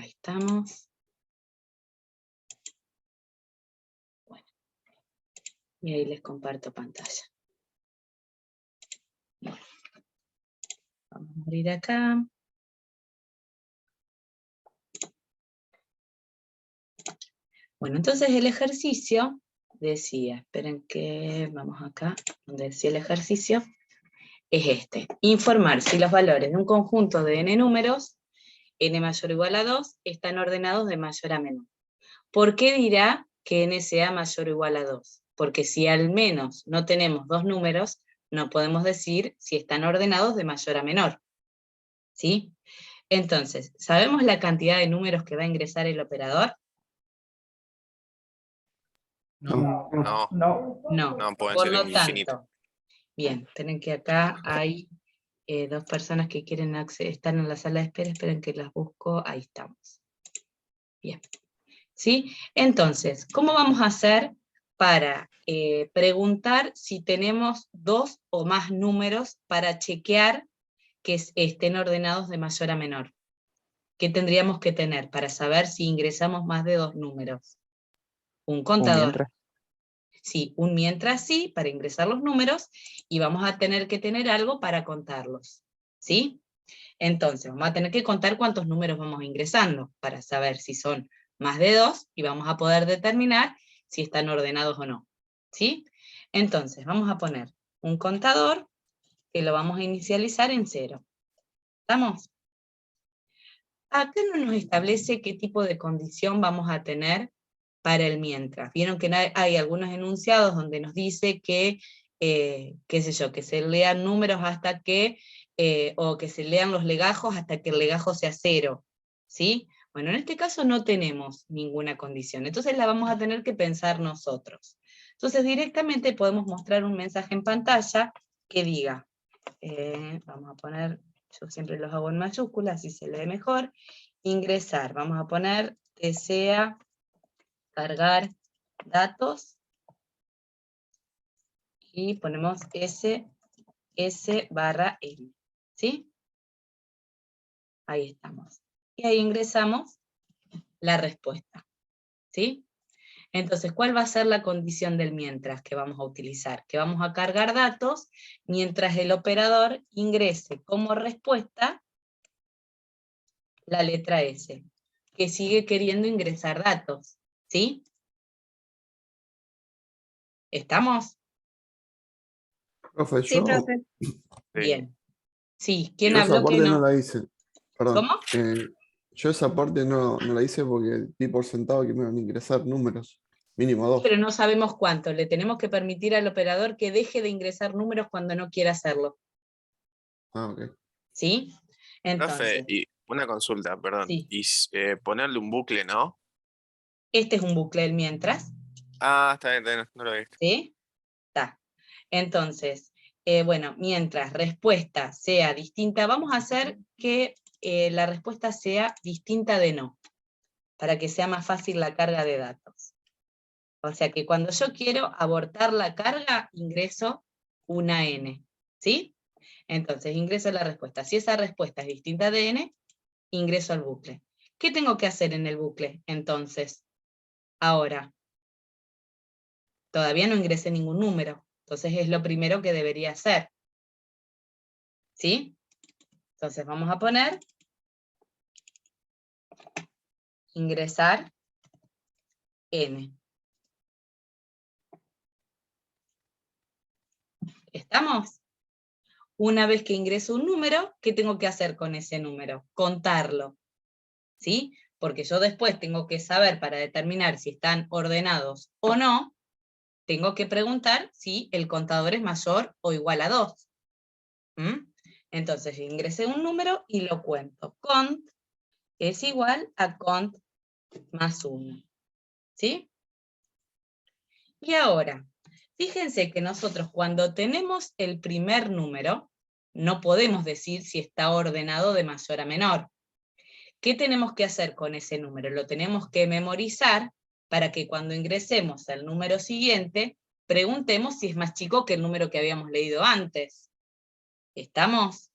Ahí estamos. Bueno. Y ahí les comparto pantalla. Bien. Vamos a abrir acá. Bueno, entonces el ejercicio decía, esperen que vamos acá, donde decía el ejercicio, es este. Informar si los valores de un conjunto de n números, n mayor o igual a 2, están ordenados de mayor a menor. ¿Por qué dirá que n sea mayor o igual a 2? Porque si al menos no tenemos dos números, no podemos decir si están ordenados de mayor a menor. ¿Sí? Entonces, ¿sabemos la cantidad de números que va a ingresar el operador? No. No. Pueden Por ser lo infinitos. tanto, bien, tienen que acá hay dos personas que quieren están en la sala de espera, esperen que las busco, ahí estamos. Bien. ¿Sí? Entonces, ¿cómo vamos a hacer para preguntar si tenemos dos o más números para chequear que estén ordenados de mayor a menor? ¿Qué tendríamos que tener para saber si ingresamos más de dos números? Un contador. Sí, un mientras sí, para ingresar los números, y vamos a tener que tener algo para contarlos. ¿Sí? Entonces, vamos a tener que contar cuántos números vamos ingresando, para saber si son más de 2, y vamos a poder determinar si están ordenados o no. ¿Sí? Entonces, vamos a poner un contador, que lo vamos a inicializar en 0. ¿Estamos? Acá no nos establece qué tipo de condición vamos a tener para el mientras. Vieron que hay algunos enunciados donde nos dice que, qué sé yo, que se lean números hasta que, o que se lean los legajos hasta que el legajo sea 0, ¿sí? Bueno, en este caso no tenemos ninguna condición, entonces la vamos a tener que pensar nosotros. Entonces directamente podemos mostrar un mensaje en pantalla que diga, vamos a poner, yo siempre los hago en mayúsculas, así se lee mejor, ingresar, vamos a poner desea cargar datos, y ponemos S barra L, ¿sí? Ahí estamos. Y ahí ingresamos la respuesta, ¿sí? Entonces, ¿cuál va a ser la condición del mientras que vamos a utilizar? Que vamos a cargar datos mientras el operador ingrese como respuesta la letra S, que sigue queriendo ingresar datos, ¿sí? ¿Estamos? Profe, Sí, profe. Bien. Sí, ¿quién yo esa habló que parte no no? la hice. Perdón. ¿Cómo? Yo esa parte no la hice porque di por sentado que me iban a ingresar números. Mínimo 2. Pero no sabemos cuánto. Le tenemos que permitir al operador que deje de ingresar números cuando no quiera hacerlo. Ah, ok. ¿Sí? Entonces, Profe, y una consulta, perdón. sí. Y ponerle un bucle, ¿no? Este es un bucle del mientras. Ah, está bien, no lo he visto. ¿Sí? Está. Entonces, bueno, mientras respuesta sea distinta, vamos a hacer que la respuesta sea distinta de no, para que sea más fácil la carga de datos. O sea que cuando yo quiero abortar la carga, ingreso una N. ¿Sí? Entonces ingreso la respuesta. Si esa respuesta es distinta de N, ingreso al bucle. ¿Qué tengo que hacer en el bucle? Entonces, ahora, todavía no ingresé ningún número. Entonces es lo primero que debería hacer. ¿Sí? Entonces vamos a poner ingresar N. ¿Estamos? Una vez que ingreso un número, ¿qué tengo que hacer con ese número? Contarlo. ¿Sí? Porque yo después tengo que saber, para determinar si están ordenados o no, tengo que preguntar si el contador es mayor o igual a 2. Entonces ingresé un número y lo cuento. Cont es igual a cont más 1. ¿Sí? Y ahora, fíjense que nosotros cuando tenemos el primer número, no podemos decir si está ordenado de mayor a menor. ¿Qué tenemos que hacer con ese número? Lo tenemos que memorizar para que cuando ingresemos al número siguiente, preguntemos si es más chico que el número que habíamos leído antes. ¿Estamos?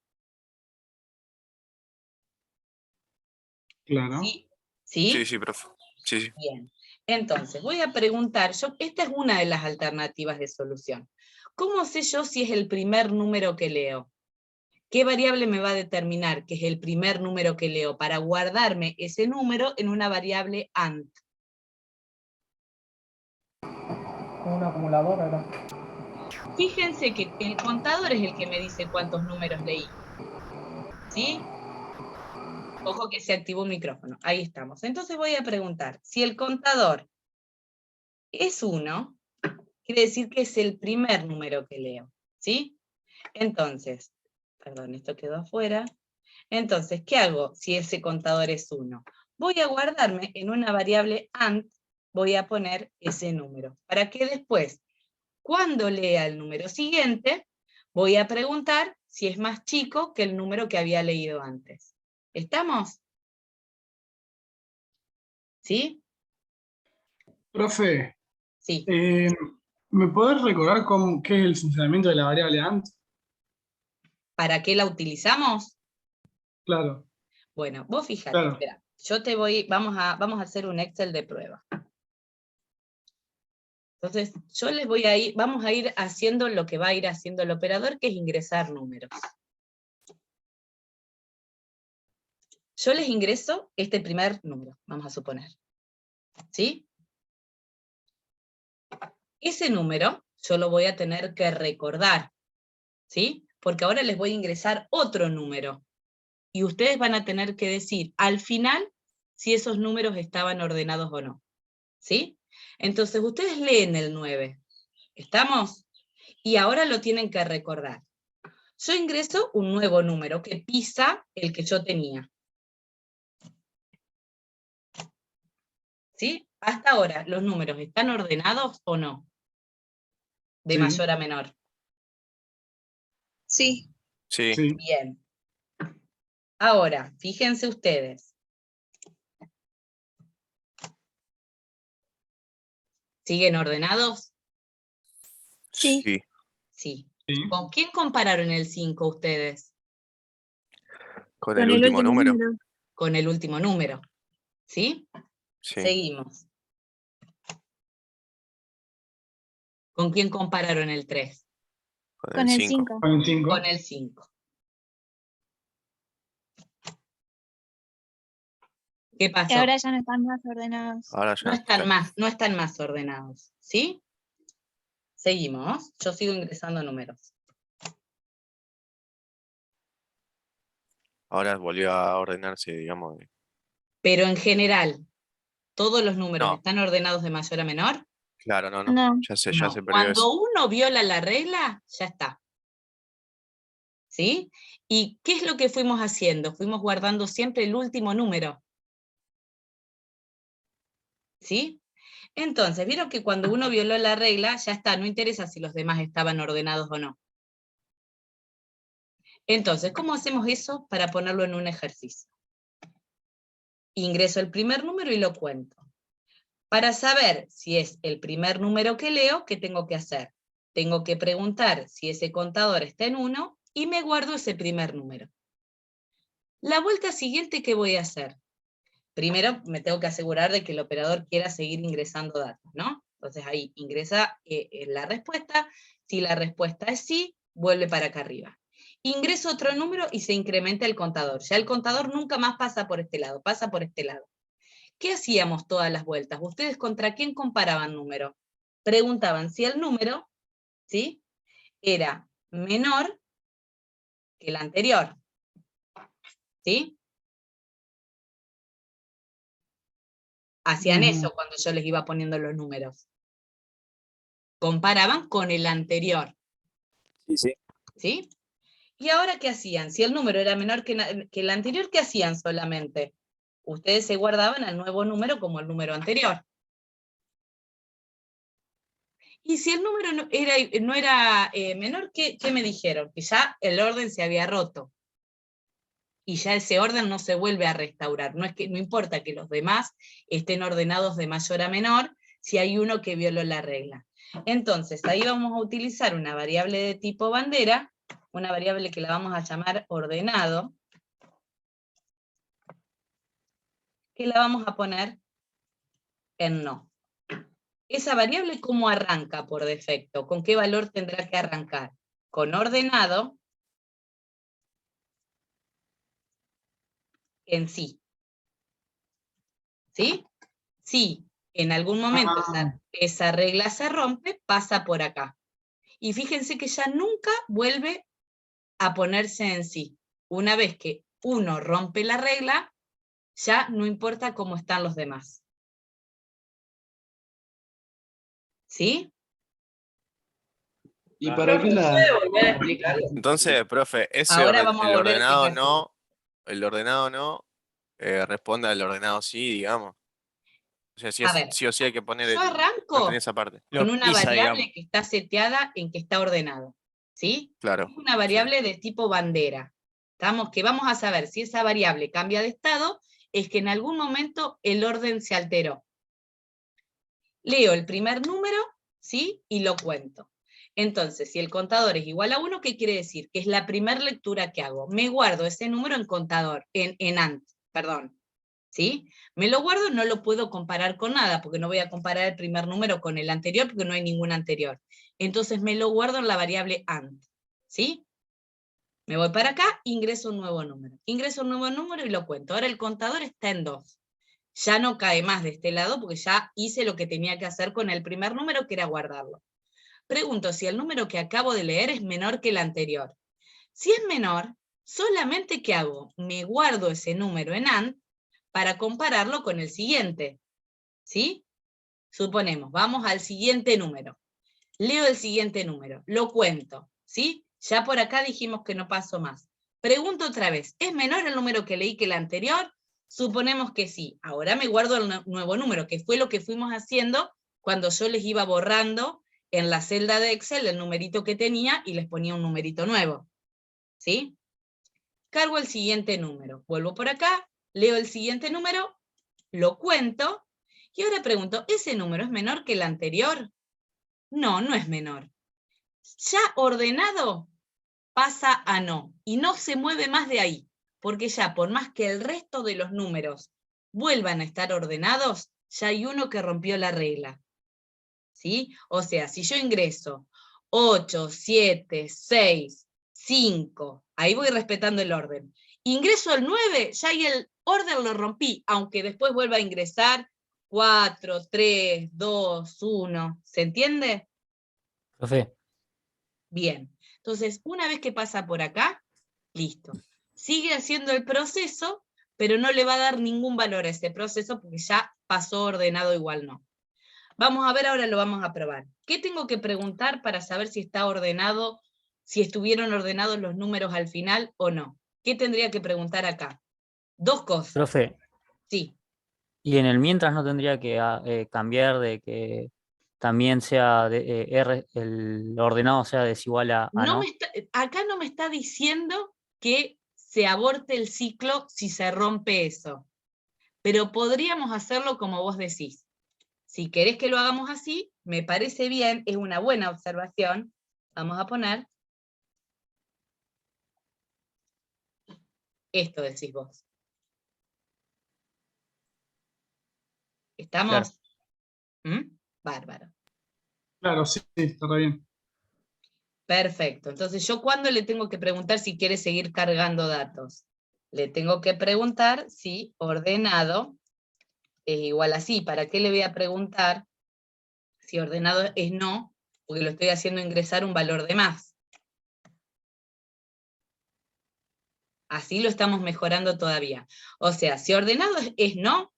Claro. ¿Sí? ¿Sí? Sí, sí, profe. Sí, sí. Bien. Entonces, voy a preguntar, esta es una de las alternativas de solución. ¿Cómo sé yo si es el primer número que leo? ¿Qué variable me va a determinar que es el primer número que leo para guardarme ese número en una variable AND? Un acumulador era. Fíjense que el contador es el que me dice cuántos números leí. ¿Sí? Ojo que se activó un micrófono. Ahí estamos. Entonces voy a preguntar, si el contador es 1, quiere decir que es el primer número que leo. ¿Sí? Entonces, perdón, esto quedó afuera. Entonces, ¿qué hago si ese contador es 1? Voy a guardarme en una variable AND, voy a poner ese número, para que después, cuando lea el número siguiente, voy a preguntar si es más chico que el número que había leído antes. ¿Estamos? ¿Sí? Profe, Sí. ¿me podés recordar qué es el funcionamiento de la variable AND? ¿Para qué la utilizamos? Claro, Bueno, vos fíjate, claro. espera, vamos a hacer un Excel de prueba. Entonces, vamos a ir haciendo lo que va a ir haciendo el operador, que es ingresar números. Yo les ingreso este primer número, vamos a suponer. ¿Sí? Ese número yo lo voy a tener que recordar, ¿sí? Porque ahora les voy a ingresar otro número. Y ustedes van a tener que decir al final si esos números estaban ordenados o no. ¿Sí? Entonces ustedes leen el 9. ¿Estamos? Y ahora lo tienen que recordar. Yo ingreso un nuevo número que pisa el que yo tenía. ¿Sí? Hasta ahora, ¿los números están ordenados o no? De Sí. mayor a menor. Sí. Sí. Sí. Bien. Ahora, fíjense ustedes. ¿Siguen ordenados? Sí. Sí. Sí. Sí. ¿Con quién compararon el 5 ustedes? Con Con el último número. Con el último número. ¿Sí? Sí. Seguimos. ¿Con quién compararon el 3? Con el 5. Con el 5. Con el 5. ¿Qué Que pasó? ahora ya no están más ordenados. Ahora ya No están más ordenados. ¿Sí? Seguimos. Yo sigo ingresando números. Ahora volvió a ordenarse, digamos. Pero en general, ¿todos los números No, están ordenados de mayor a menor? claro, no. No. Ya se No. perdió eso. Cuando uno viola la regla, ya está. ¿Sí? ¿Y qué es lo que fuimos haciendo? Fuimos guardando siempre el último número. ¿Sí? Entonces, vieron que cuando uno violó la regla, ya está, no interesa si los demás estaban ordenados o no. Entonces, ¿cómo hacemos eso para ponerlo en un ejercicio? Ingreso el primer número y lo cuento. Para saber si es el primer número que leo, ¿qué tengo que hacer? Tengo que preguntar si ese contador está en 1 y me guardo ese primer número. La vuelta siguiente, ¿qué voy a hacer? Primero me tengo que asegurar de que el operador quiera seguir ingresando datos, ¿no? Entonces ahí ingresa la respuesta. Si la respuesta es sí, vuelve para acá arriba. Ingreso otro número y se incrementa el contador. Ya el contador nunca más pasa por este lado, pasa por este lado. ¿Qué hacíamos todas las vueltas? ¿Ustedes contra quién comparaban número? Preguntaban si el número, ¿sí?, era menor que el anterior. ¿Sí? Hacían eso cuando yo les iba poniendo los números. Comparaban con el anterior. Sí, sí. ¿Sí? ¿Y ahora qué hacían? Si el número era menor que el anterior, ¿qué hacían solamente? Ustedes se guardaban al nuevo número como el número anterior. Y si el número no era menor, ¿qué me dijeron? Que ya el orden se había roto. Y ya ese orden no se vuelve a restaurar. No importa que los demás estén ordenados de mayor a menor, si hay uno que violó la regla. Entonces, ahí vamos a utilizar una variable de tipo bandera, una variable que la vamos a llamar ordenado. que la vamos a poner en no. Esa variable, ¿cómo arranca por defecto? ¿Con qué valor tendrá que arrancar? Con ordenado en sí. ¿Sí? Si en algún momento esa regla se rompe, pasa por acá. Y fíjense que ya nunca vuelve a ponerse en sí. Una vez que uno rompe la regla, ya no importa cómo están los demás. ¿Sí? ¿Y para qué la...? ¿Puede volver a explicarlo? Entonces, profe, Ahora vamos a el volver a ordenado explicar. no, responde al ordenado sí, digamos. O sea, A ver, sí o sí hay que poner yo mantener arranco esa parte. con una pisa, variable digamos. que está seteada en que está ordenado. ¿Sí? Claro. Es una variable de tipo bandera. ¿Estamos? Que vamos a saber si esa variable cambia de estado, es que en algún momento el orden se alteró. Leo el primer número, ¿sí? Y lo cuento. Entonces, si el contador es igual a 1, ¿qué quiere decir? Que es la primera lectura que hago. Me guardo ese número en contador, en AND, perdón. ¿Sí? Me lo guardo, no lo puedo comparar con nada, porque no voy a comparar el primer número con el anterior, porque no hay ningún anterior. Entonces me lo guardo en la variable AND. ¿Sí? Me voy para acá, ingreso un nuevo número. Ingreso un nuevo número y lo cuento. Ahora el contador está en 2. Ya no cae más de este lado, porque ya hice lo que tenía que hacer con el primer número, que era guardarlo. Pregunto si el número que acabo de leer es menor que el anterior. Si es menor, solamente ¿qué hago? Me guardo ese número en AND para compararlo con el siguiente. ¿Sí? Suponemos, vamos al siguiente número. Leo el siguiente número, lo cuento. ¿Sí? Ya por acá dijimos que no paso más. Pregunto otra vez, ¿es menor el número que leí que el anterior? Suponemos que sí. Ahora me guardo el nuevo número, que fue lo que fuimos haciendo cuando yo les iba borrando en la celda de Excel el numerito que tenía y les ponía un numerito nuevo. ¿Sí? Cargo el siguiente número. Vuelvo por acá, leo el siguiente número, lo cuento, y ahora pregunto, ¿ese número es menor que el anterior? No, no es menor. Ya ordenado pasa a no, y no se mueve más de ahí, porque ya por más que el resto de los números vuelvan a estar ordenados, ya hay uno que rompió la regla. ¿Sí? O sea, si yo ingreso 8, 7, 6, 5, ahí voy respetando el orden. Ingreso al 9, ya ahí el orden lo rompí, aunque después vuelva a ingresar 4, 3, 2, 1. ¿Se entiende? Profe, Bien. Entonces, una vez que pasa por acá, listo. Sigue haciendo el proceso, pero no le va a dar ningún valor a ese proceso porque ya pasó ordenado igual no. Vamos a ver, ahora lo vamos a probar. ¿Qué tengo que preguntar para saber si está ordenado, si estuvieron ordenados los números al final o no? ¿Qué tendría que preguntar acá? Dos cosas. profe, Sí. y en el mientras no tendría que cambiar de que también sea el ordenado sea desigual a No no. acá no me está diciendo que se aborte el ciclo si se rompe eso. Pero podríamos hacerlo como vos decís. Si querés que lo hagamos así, me parece bien, es una buena observación. Vamos a poner esto, decís vos. ¿Estamos? Claro. Bárbaro. Claro, sí, está re bien. Perfecto. Entonces, ¿yo cuándo le tengo que preguntar si quiere seguir cargando datos? Le tengo que preguntar si ordenado es igual a sí. ¿Para qué le voy a preguntar si ordenado es no? Porque lo estoy haciendo ingresar un valor de más. Así lo estamos mejorando todavía. O sea, si ordenado es no,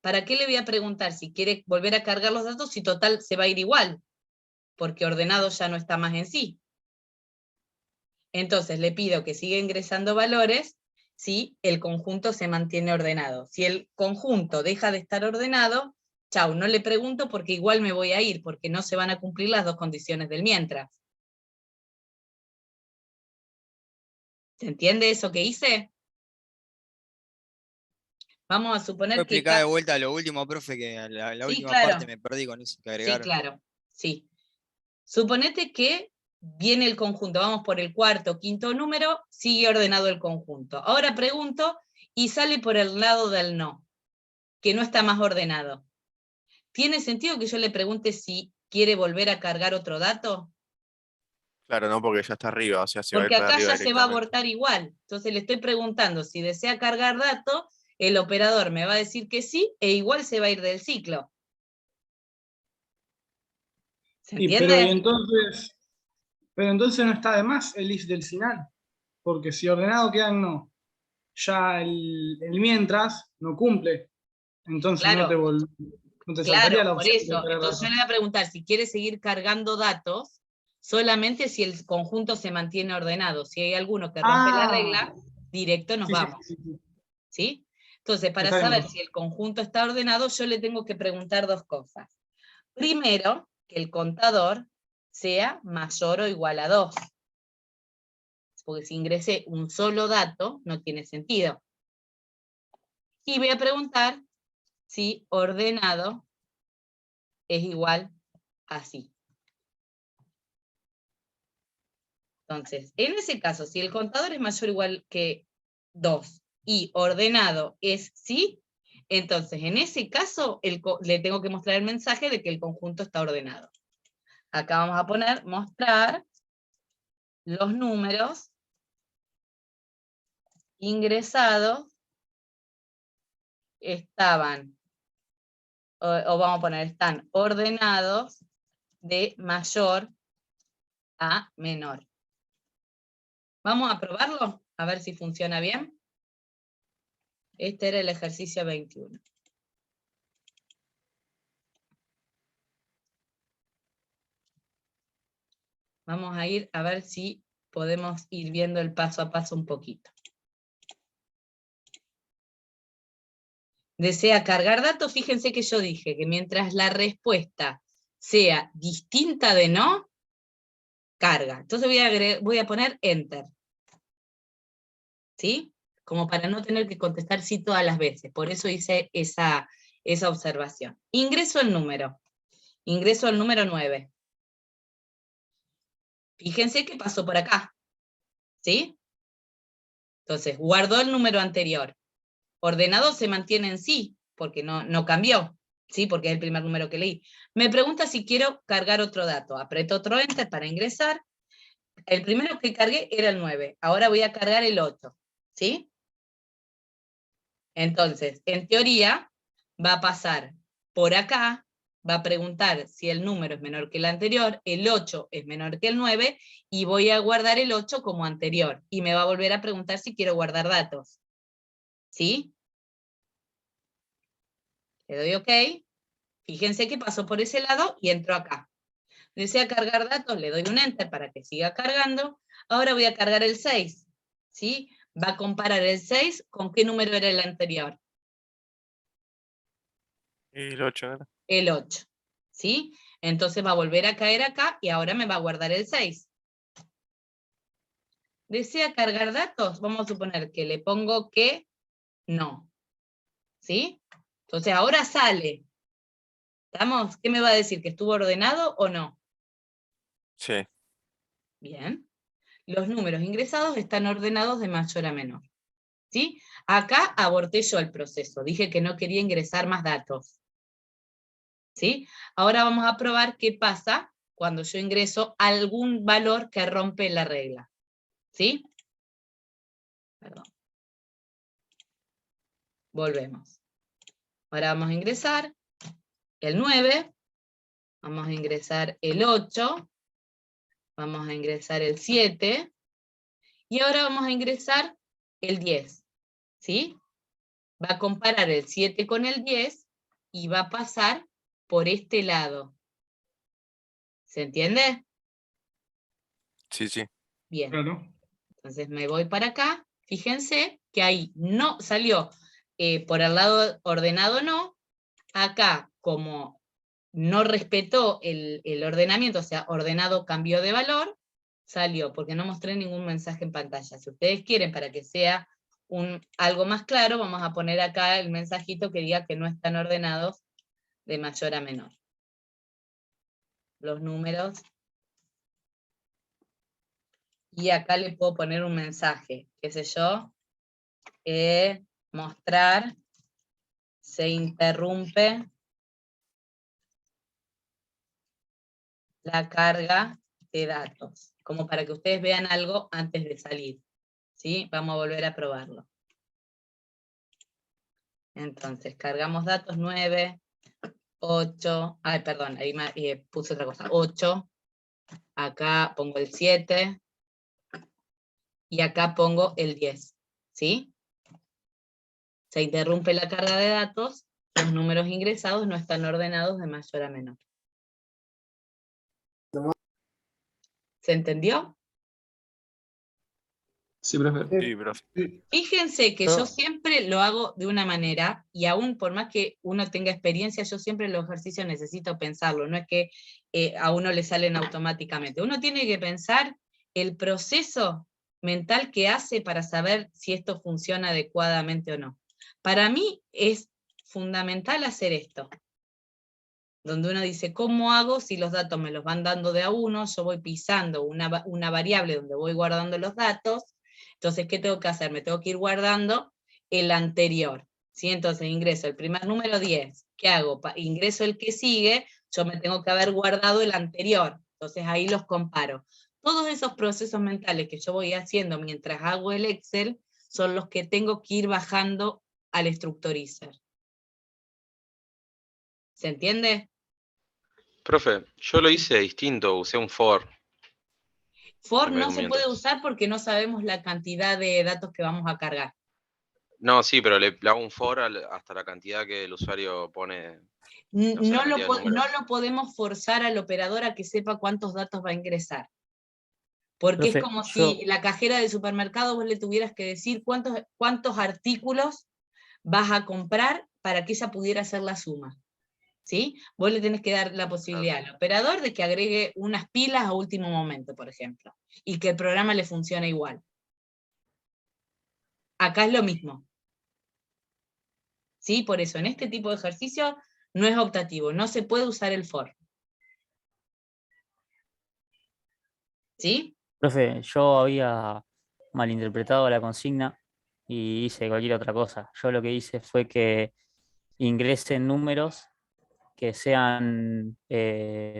¿para qué le voy a preguntar si quiere volver a cargar los datos si total se va a ir igual? Porque ordenado ya no está más en sí. Entonces le pido que siga ingresando valores si el conjunto se mantiene ordenado. Si el conjunto deja de estar ordenado, chau, no le pregunto porque igual me voy a ir, porque no se van a cumplir las dos condiciones del mientras. ¿Se entiende eso que hice? Vamos a suponer ¿Puedo que... explicar de vuelta lo último, profe? Que la Sí, última claro. parte me perdí con eso que Sí, agregaron. claro, sí. Suponete que viene el conjunto, vamos por el cuarto, quinto número, sigue ordenado el conjunto. Ahora pregunto, y sale por el lado del no. que no está más ordenado. ¿Tiene sentido que yo le pregunte si quiere volver a cargar otro dato? Claro, no, porque ya está arriba, o sea, se va a ir Porque para acá arriba ya se va a directamente. abortar igual. Entonces le estoy preguntando si desea cargar datos, el operador me va a decir que sí, e igual se va a ir del ciclo. ¿Se Pero entiende? entonces no está de más el if del final. Porque si ordenado queda en no, ya el mientras no cumple. Entonces no Claro, te saltaría claro, la por opción de eso. cargar Entonces yo datos. le voy a preguntar si quiere seguir cargando datos, solamente si el conjunto se mantiene ordenado. Si hay alguno que rompe la Ah, regla, directo nos sí, sí, vamos. sí, sí. ¿Sí? Entonces, para Está bien, saber profe. si el conjunto está ordenado, yo le tengo que preguntar dos cosas. Primero, que el contador sea mayor o igual a 2. Porque si ingresé un solo dato, no tiene sentido. Y voy a preguntar si ordenado es igual a sí. Entonces, en ese caso, si el contador es mayor o igual que 2 y ordenado es sí, entonces en ese caso le tengo que mostrar el mensaje de que el conjunto está ordenado. Acá vamos a poner mostrar los números ingresados estaban, o vamos a poner, están ordenados de mayor a menor. Vamos a probarlo, a ver si funciona bien. Este era el ejercicio 21. Vamos a ir a ver si podemos ir viendo el paso a paso un poquito. ¿Desea cargar datos? Fíjense que yo dije que mientras la respuesta sea distinta de no, carga. Entonces voy a poner Enter. ¿Sí? Como para no tener que contestar sí todas las veces. Por eso hice esa observación. Ingreso el número. Ingreso al número 9. Fíjense que pasó por acá. ¿Sí? Entonces, guardó el número anterior. Ordenado se mantiene en sí, porque no cambió. ¿Sí? Porque es el primer número que leí. Me pregunta si quiero cargar otro dato. Aprieto otro Enter para ingresar. El primero que cargué era el 9. Ahora voy a cargar el 8. ¿Sí? Entonces, en teoría, va a pasar por acá, va a preguntar si el número es menor que el anterior, el 8 es menor que el 9, y voy a guardar el 8 como anterior, y me va a volver a preguntar si quiero guardar datos. ¿Sí? Le doy OK, fíjense que pasó por ese lado y entró acá. Desea cargar datos, le doy un Enter para que siga cargando. Ahora voy a cargar el 6. ¿Sí? Va a comparar el 6 con qué número era el anterior. El 8, ¿no? El 8. ¿Sí? Entonces va a volver a caer acá y ahora me va a guardar el 6. ¿Desea cargar datos? Vamos a suponer que le pongo que no. ¿Sí? Entonces ahora sale. ¿Estamos? ¿Qué me va a decir? ¿Que estuvo ordenado o no? Sí. Bien. Los números ingresados están ordenados de mayor a menor. ¿Sí? Acá aborté yo el proceso. Dije que no quería ingresar más datos. ¿Sí? Ahora vamos a probar qué pasa cuando yo ingreso algún valor que rompe la regla. ¿Sí? Perdón. Volvemos. Ahora vamos a ingresar el 9, vamos a ingresar el 8, vamos a ingresar el 7, y ahora vamos a ingresar el 10. ¿Sí? Va a comparar el 7 con el 10 y va a pasar por este lado. ¿Se entiende? Sí, sí. Bien. Claro. Entonces me voy para acá. Fíjense que ahí no salió por el lado ordenado no. Acá, como no respetó el ordenamiento, o sea, ordenado cambió de valor, salió, porque no mostré ningún mensaje en pantalla. Si ustedes quieren, para que sea algo más claro, vamos a poner acá el mensajito que diga que no están ordenados de mayor a menor. Los números. Y acá le puedo poner un mensaje, qué sé yo, mostrar se interrumpe la carga de datos, como para que ustedes vean algo antes de salir, ¿sí? Vamos a volver a probarlo. Entonces, cargamos datos 9, 8, ay, perdón, ahí puse otra cosa, 8, acá pongo el 7, y acá pongo el 10, ¿sí? Se interrumpe la carga de datos, los números ingresados no están ordenados de mayor a menor. ¿Se entendió? Sí, profe. Sí, profe. Fíjense que Yo- yo siempre lo hago de una manera, y aún por más que uno tenga experiencia, yo siempre los ejercicios necesito pensarlo, no es que a uno le salen automáticamente. Uno tiene que pensar el proceso mental que hace para saber si esto funciona adecuadamente o no. Para mí es fundamental hacer esto, donde uno dice, ¿cómo hago si los datos me los van dando de a uno? Yo voy pisando una variable donde voy guardando los datos. Entonces, ¿qué tengo que hacer? Me tengo que ir guardando el anterior, ¿sí? Entonces ingreso el primer número 10. ¿Qué hago? Ingreso el que sigue, yo me tengo que haber guardado el anterior. Entonces ahí los comparo. Todos esos procesos mentales que yo voy haciendo mientras hago el Excel son los que tengo que ir bajando al Structorizer. ¿Se entiende? Profe, yo lo hice distinto, usé un for. For en vez no de se un puede mientras. usar porque no sabemos la cantidad de datos que vamos a cargar. No, sí, pero le hago un for hasta la cantidad que el usuario pone. No sé, la cantidad de No números. lo podemos forzar al operador a que sepa cuántos datos va a ingresar. Porque es Profe, como yo- si la cajera del supermercado vos le tuvieras que decir cuántos artículos vas a comprar para que ella pudiera hacer la suma. ¿Sí? Vos le tenés que dar la posibilidad al operador de que agregue unas pilas a último momento, por ejemplo, y que el programa le funcione igual. Acá es lo mismo. ¿Sí? Por eso, en este tipo de ejercicio no es optativo, no se puede usar el for. ¿Sí? Profe, yo había malinterpretado la consigna y hice cualquier otra cosa. Yo lo que hice fue que ingresen números que sean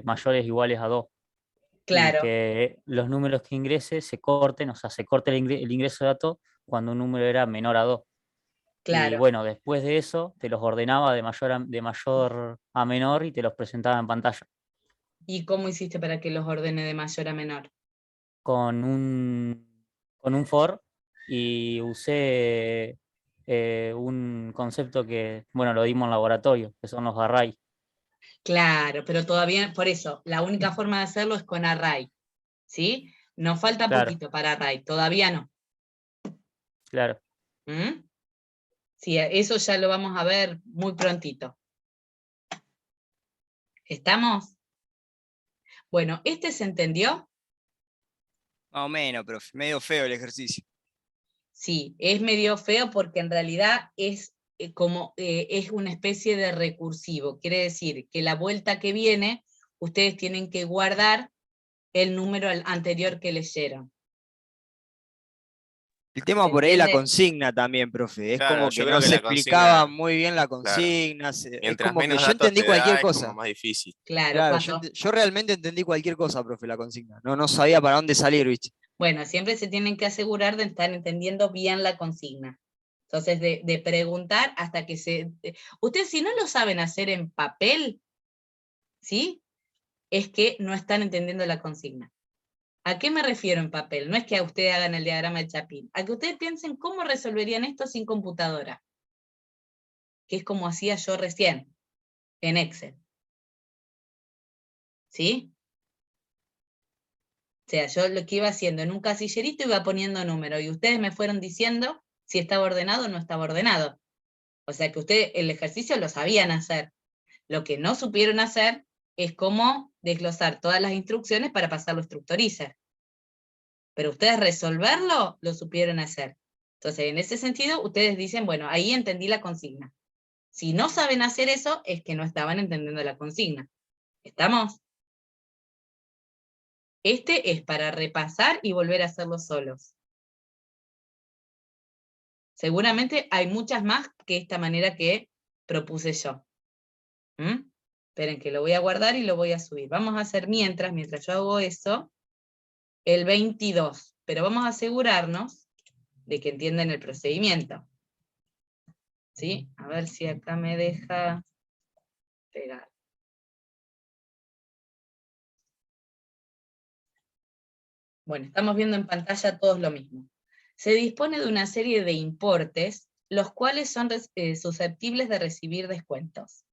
mayores o iguales a 2 y Claro, que los números que ingrese se corten, o sea, se corte el ingreso de datos cuando un número era menor a 2. Y claro. bueno, después de eso te los ordenaba de mayor a menor y te los presentaba en pantalla ¿Y cómo hiciste para que los ordene de mayor a menor? con un for y usé un concepto que, bueno, lo dimos en laboratorio, que son los arrays. Claro, pero todavía, por eso, la única forma de hacerlo es con array. ¿Sí? Nos falta Claro, poquito para array, todavía no. claro. ¿Mm? Sí, eso ya lo vamos a ver muy prontito. ¿Estamos? Bueno, ¿este se entendió? Más o menos, profe. Medio feo el ejercicio. Sí, es medio feo porque en realidad es es una especie de recursivo. Quiere decir que la vuelta que viene, ustedes tienen que guardar el número anterior que leyeron. El tema ¿Se por ahí es la entiende? consigna también, profe. Es Claro, como yo que creo no que se la explicaba consigna, muy bien la claro, consigna. Es mientras como que menos yo datos entendí te cualquier da, es como cosa. más difícil. Claro, Claro, cuando, yo realmente entendí cualquier cosa, profe, la consigna. No sabía para dónde salir, ¿viste? bueno, siempre se tienen que asegurar de estar entendiendo bien la consigna. Entonces, de preguntar hasta que ustedes si no lo saben hacer en papel, ¿sí? Es que no están entendiendo la consigna. ¿A qué me refiero en papel? No es que a ustedes hagan el diagrama de Chapin, a que ustedes piensen cómo resolverían esto sin computadora, que es como hacía yo recién, en Excel. ¿Sí? O sea, yo lo que iba haciendo en un casillerito iba poniendo números, y ustedes me fueron diciendo si estaba ordenado o no estaba ordenado. O sea que ustedes el ejercicio lo sabían hacer. Lo que no supieron hacer es cómo desglosar todas las instrucciones para pasarlo a Structorizer. Pero ustedes resolverlo lo supieron hacer. Entonces, en ese sentido, ustedes dicen, bueno, ahí entendí la consigna. Si no saben hacer eso, es que no estaban entendiendo la consigna. ¿Estamos? Este es para repasar y volver a hacerlo solos. Seguramente hay muchas más que esta manera que propuse yo. Esperen que lo voy a guardar y lo voy a subir. Vamos a hacer mientras yo hago eso, el 22. Pero vamos a asegurarnos de que entienden el procedimiento. ¿Sí? A ver si acá me deja pegar. Bueno, estamos viendo en pantalla todos lo mismo. Se dispone de una serie de importes, los cuales son susceptibles de recibir descuentos.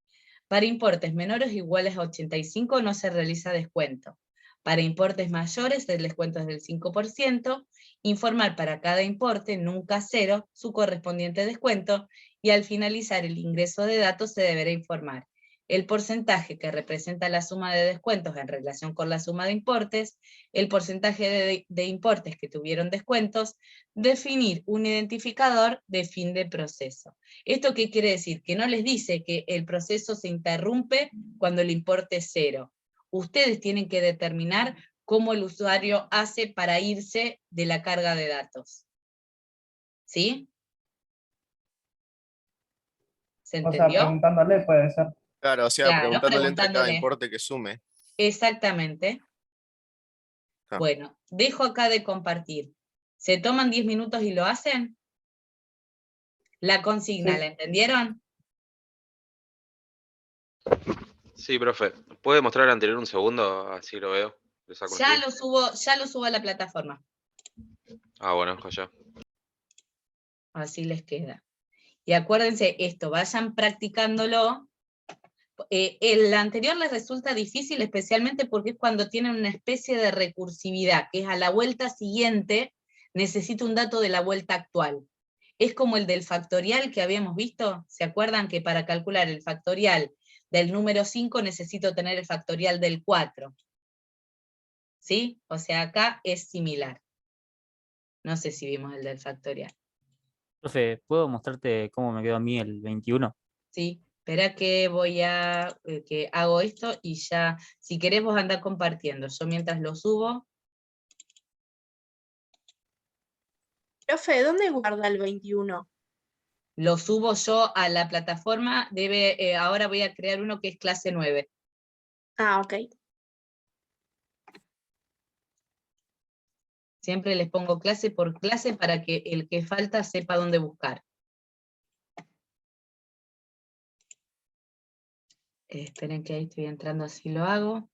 Para importes menores o iguales a 85 no se realiza descuento. Para importes mayores el descuento es del 5%, informar para cada importe, nunca cero, su correspondiente descuento, y al finalizar el ingreso de datos se deberá informar el porcentaje que representa la suma de descuentos en relación con la suma de importes, el porcentaje de importes que tuvieron descuentos, definir un identificador de fin de proceso. ¿Esto qué quiere decir? Que no les dice que el proceso se interrumpe cuando el importe es cero. Ustedes tienen que determinar cómo el usuario hace para irse de la carga de datos. ¿Sí? ¿Se entendió? O sea, preguntándole puede ser. Claro, o sea, Claro, preguntándole entre cada preguntándole. importe que sume. Exactamente. Ah. Bueno, dejo acá de compartir. ¿Se toman 10 minutos y lo hacen? La consigna, Sí. ¿la entendieron? Sí, profe. ¿Puede mostrar el anterior un segundo? Así lo veo. Le saco un Ya screen. lo subo a la plataforma. Ah, bueno, allá. Así les queda. Y acuérdense esto, vayan practicándolo. El anterior les resulta difícil, especialmente porque es cuando tienen una especie de recursividad, que es a la vuelta siguiente, necesito un dato de la vuelta actual. Es como el del factorial que habíamos visto. ¿Se acuerdan que para calcular el factorial del número 5 necesito tener el factorial del 4? ¿Sí? O sea, acá es similar. No sé si vimos el del factorial. Profe, ¿puedo mostrarte cómo me quedó a mí el 21? Sí, espera que voy a, que hago esto y ya, si querés vos andar compartiendo. Yo mientras lo subo. Profe, ¿dónde guarda el 21? Lo subo yo a la plataforma, ahora voy a crear uno que es clase 9. Ah, ok. Siempre les pongo clase por clase para que el que falta sepa dónde buscar. Esperen que ahí estoy entrando, así lo hago.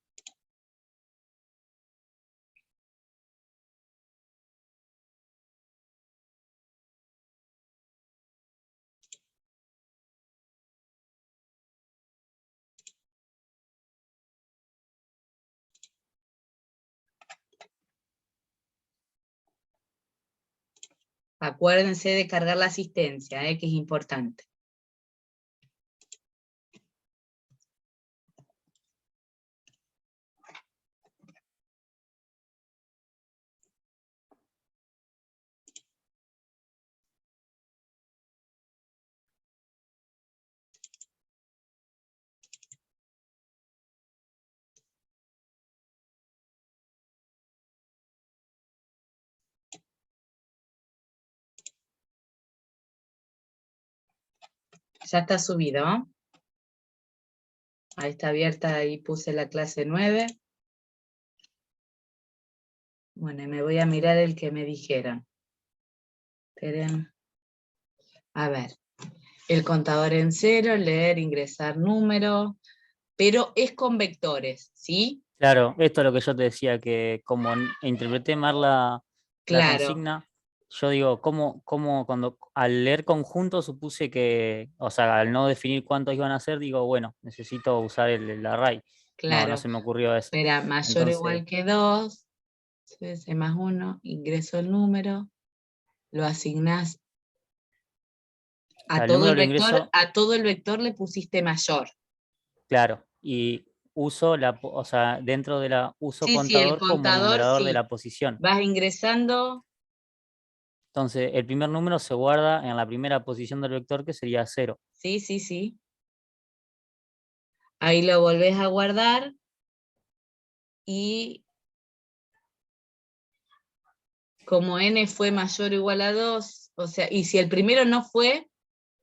Acuérdense de cargar la asistencia, que es importante. Ya está subido. Ahí está abierta, ahí puse la clase 9. Bueno, y me voy a mirar el que me dijeron. Esperen. A ver. El contador en cero, leer, ingresar número, pero es con vectores, ¿sí? Claro, esto es lo que yo te decía, que como interpreté mal la Claro. consigna, yo digo, ¿cómo cuando al leer conjunto supuse que, o sea, al no definir cuántos iban a ser, digo, bueno, necesito usar el array. Claro. No se me ocurrió eso. Espera, mayor o igual que 2, C más 1, ingreso el número, lo asignás a todo el vector, a todo el vector le pusiste mayor. Claro, y uso o sea, dentro de la uso Sí, contador, el contador como numerador sí. de la posición. Vas ingresando. Entonces, el primer número se guarda en la primera posición del vector, que sería 0. Sí, sí, sí. Ahí lo volvés a guardar y como n fue mayor o igual a 2, o sea, y si el primero no fue...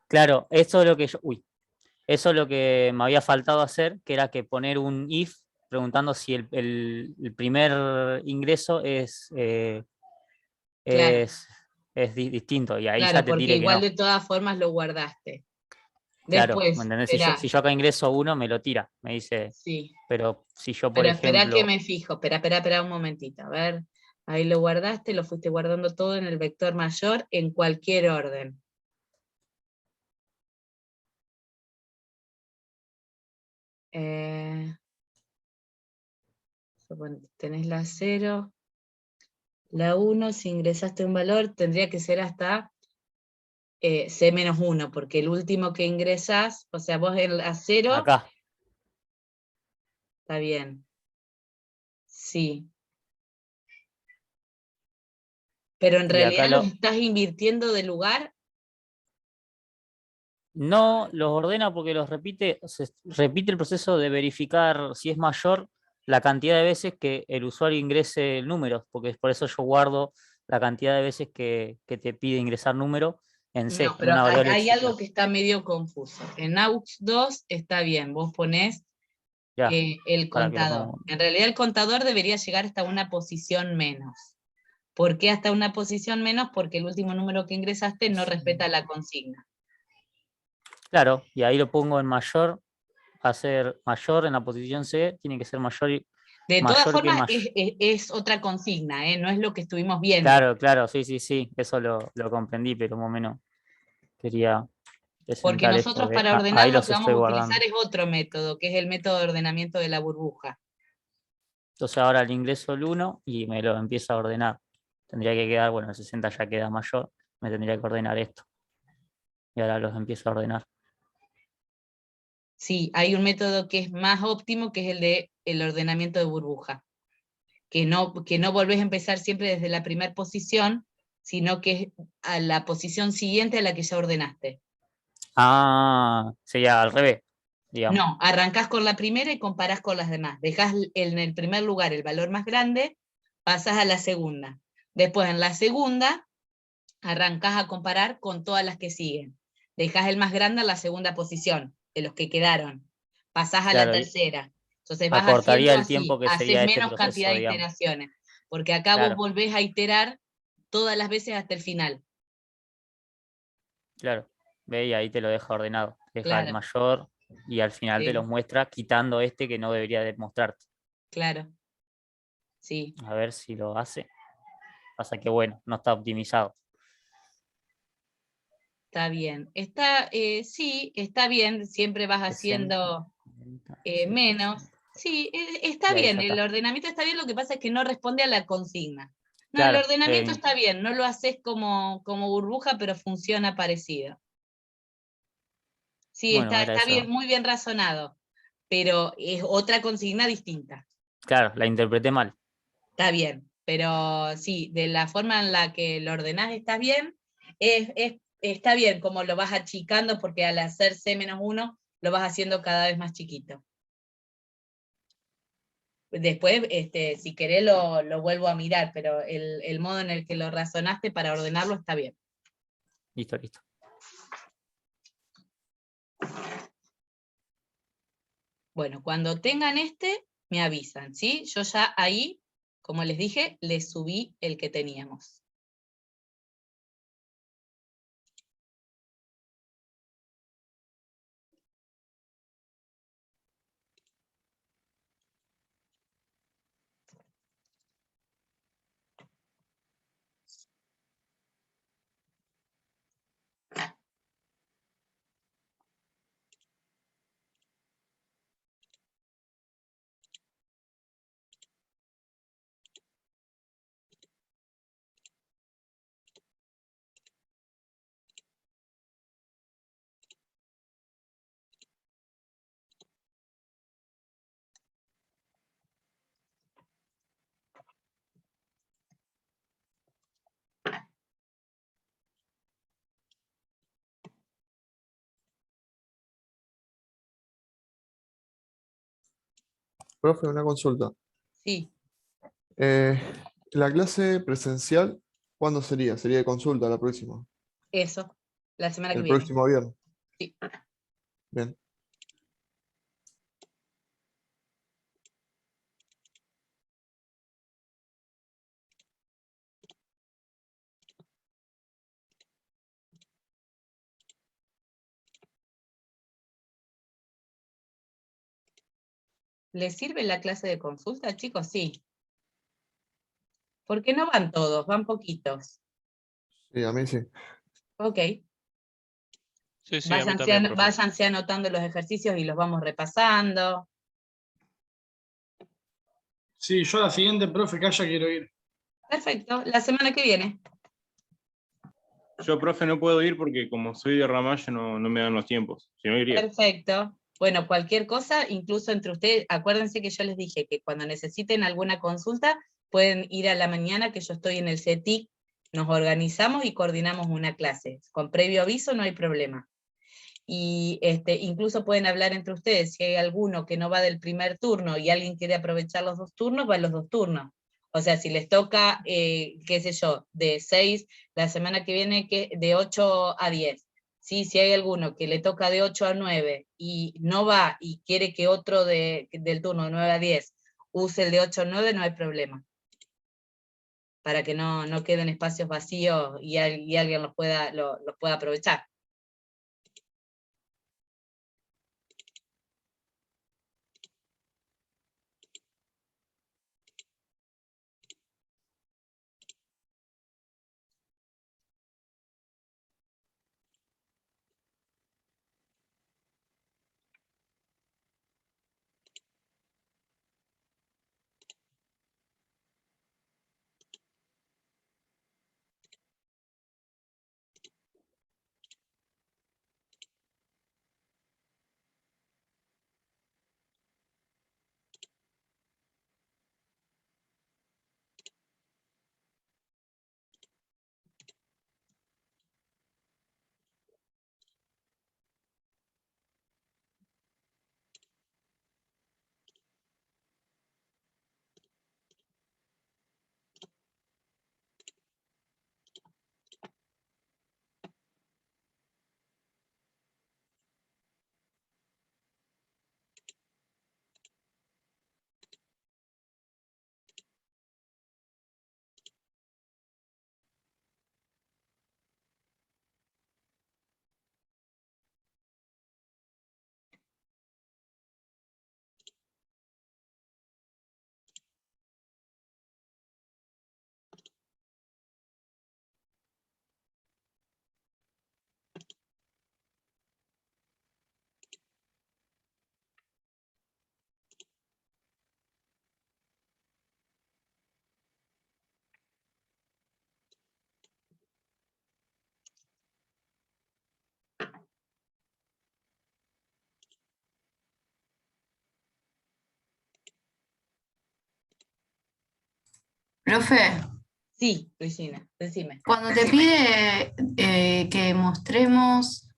Claro, eso es lo que yo... Uy. Eso es lo que me había faltado hacer, que era que poner un if preguntando si el primer ingreso Claro, es distinto, y ahí ya claro, te porque diré que igual no. de todas formas lo guardaste. Claro, ¿me Después, entendés? espera, Si yo acá ingreso 1, me lo tira, me dice, sí, pero si yo, por pero espera que ejemplo, me fijo, espera un momentito, a ver, ahí lo guardaste, lo fuiste guardando todo en el vector mayor en cualquier orden. Tenés la 0, la 1, si ingresaste un valor, tendría que ser hasta C-1, porque el último que ingresás, o sea, vos en la 0, acá, está bien, sí. Pero en y acá realidad los estás invirtiendo de lugar. no los ordena porque los repite, se repite el proceso de verificar si es mayor la cantidad de veces que el usuario ingrese el número, porque por eso yo guardo la cantidad de veces que te pide ingresar número en C, No, en pero una variable hay chica. algo que está medio confuso. En AUX 2 está bien, vos ponés Ya, el para que lo contador. pongo. En realidad el contador debería llegar hasta una posición menos. ¿Por qué hasta una posición menos? Porque el último número que ingresaste no respeta la consigna. Claro, y ahí lo pongo en mayor, va a ser mayor en la posición C, tiene que ser mayor, De todas mayor que formas, mayor. es otra consigna, no es lo que estuvimos viendo. Claro, claro, sí, eso lo comprendí, pero más o menos quería Porque presentar esto, nosotros que para ordenar ahí lo los que vamos estoy a utilizar guardando. es otro método, que es el método de ordenamiento de la burbuja. Entonces ahora le ingreso el 1 y me lo empiezo a ordenar. Tendría que quedar, bueno, el 60 ya queda mayor, me tendría que ordenar esto. Y ahora los empiezo a ordenar. Sí, hay un método que es más óptimo, que es el de el ordenamiento de burbuja. Que no volvés a empezar siempre desde la primera posición, sino que es a la posición siguiente a la que ya ordenaste. Ah, sería al revés, digamos. No, arrancás con la primera y comparás con las demás. Dejás en el primer lugar el valor más grande, pasás a la segunda. Después en la segunda, arrancás a comparar con todas las que siguen. Dejás el más grande en la segunda posición, de los que quedaron. Pasás a la Claro, tercera. Entonces vas acortaría haciendo el tiempo así, que haces sería este menos cantidad proceso, de digamos. iteraciones. Porque acá vos Claro, volvés a iterar todas las veces hasta el final. claro. Ve y ahí te lo deja ordenado. Deja el Claro, mayor y al final te sí, los muestra quitando este que no debería de mostrarte. claro, sí. A ver si lo hace. Pasa que bueno, no está optimizado. Está bien. Sí, está bien, siempre vas 60, haciendo 40, menos. 160. Sí, está Y ahí bien, ya el está. ordenamiento está bien, lo que pasa es que no responde a la consigna. No, el Claro, ordenamiento está bien, no lo haces como burbuja, pero funciona parecido. Sí, bueno, era está bien, eso. muy bien razonado, pero es otra consigna distinta. Claro, la interpreté mal. Está bien, pero sí, de la forma en la que lo ordenás está bien, está bien como lo vas achicando, porque al hacer C-1 lo vas haciendo cada vez más chiquito. Después, si querés, lo vuelvo a mirar, pero el modo en el que lo razonaste para ordenarlo está bien. Listo, listo. Bueno, cuando tengan me avisan, ¿sí? Yo ya ahí, como les dije, les subí el que teníamos. Profe, una consulta. Sí, Eh, la clase presencial, ¿cuándo sería? Sería de consulta la próxima. eso, la semana que El viene. próximo viernes. Sí. Bien. ¿Les sirve la clase de consulta, chicos? Sí. Porque no van todos, van poquitos. Sí, a mí sí. Ok. Sí, sí, a mí también, profe. Váyanse anotando los ejercicios y los vamos repasando. Sí, yo a la siguiente, profe, que haya quiero ir. Perfecto, la semana que viene. Yo, profe, no puedo ir porque como soy de Ramallo no me dan los tiempos. Si no, iría. Perfecto. Bueno, cualquier cosa, incluso entre ustedes, acuérdense que yo les dije que cuando necesiten alguna consulta, pueden ir a la mañana, que yo estoy en el CETIC, nos organizamos y coordinamos una clase. Con previo aviso no hay problema. Y incluso pueden hablar entre ustedes, si hay alguno que no va del primer turno y alguien quiere aprovechar los 2 turnos, va a los 2 turnos. O sea, si les toca, qué sé yo, de 6, la semana que viene de 8 a 10. ¿Sí? Si hay alguno que le toca de 8 a 9 y no va y quiere que otro del turno de 9 a 10 use el de 8 a 9, no hay problema. Para que no queden espacios vacíos y alguien los pueda aprovechar. Profe, Sí, Luisina, decime. cuando te pide que mostremos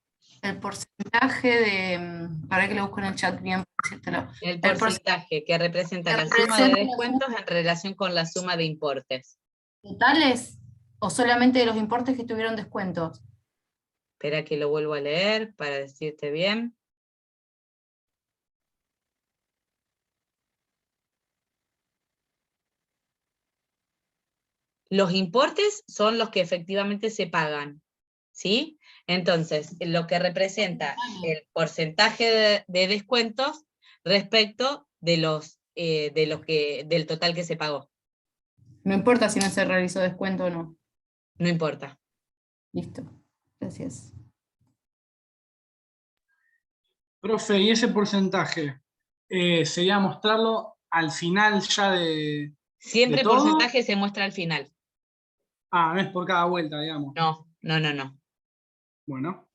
el porcentaje para que lo busco en el chat bien, por decírtelo. El El porcentaje que representa que la suma representa de la descuentos en relación con la suma de importes. ¿Totales o solamente de los importes que tuvieron descuentos? Espera que lo vuelvo a leer para decirte bien. Los importes son los que efectivamente se pagan, ¿sí? Entonces, lo que representa el porcentaje de descuentos respecto del total que se pagó. No importa si no se realizó descuento o no. No importa. Listo. Gracias. Profe, ¿y ese porcentaje sería mostrarlo al final ya de Siempre el todo? porcentaje se muestra al final. Ah, no es por cada vuelta, digamos. No. Bueno.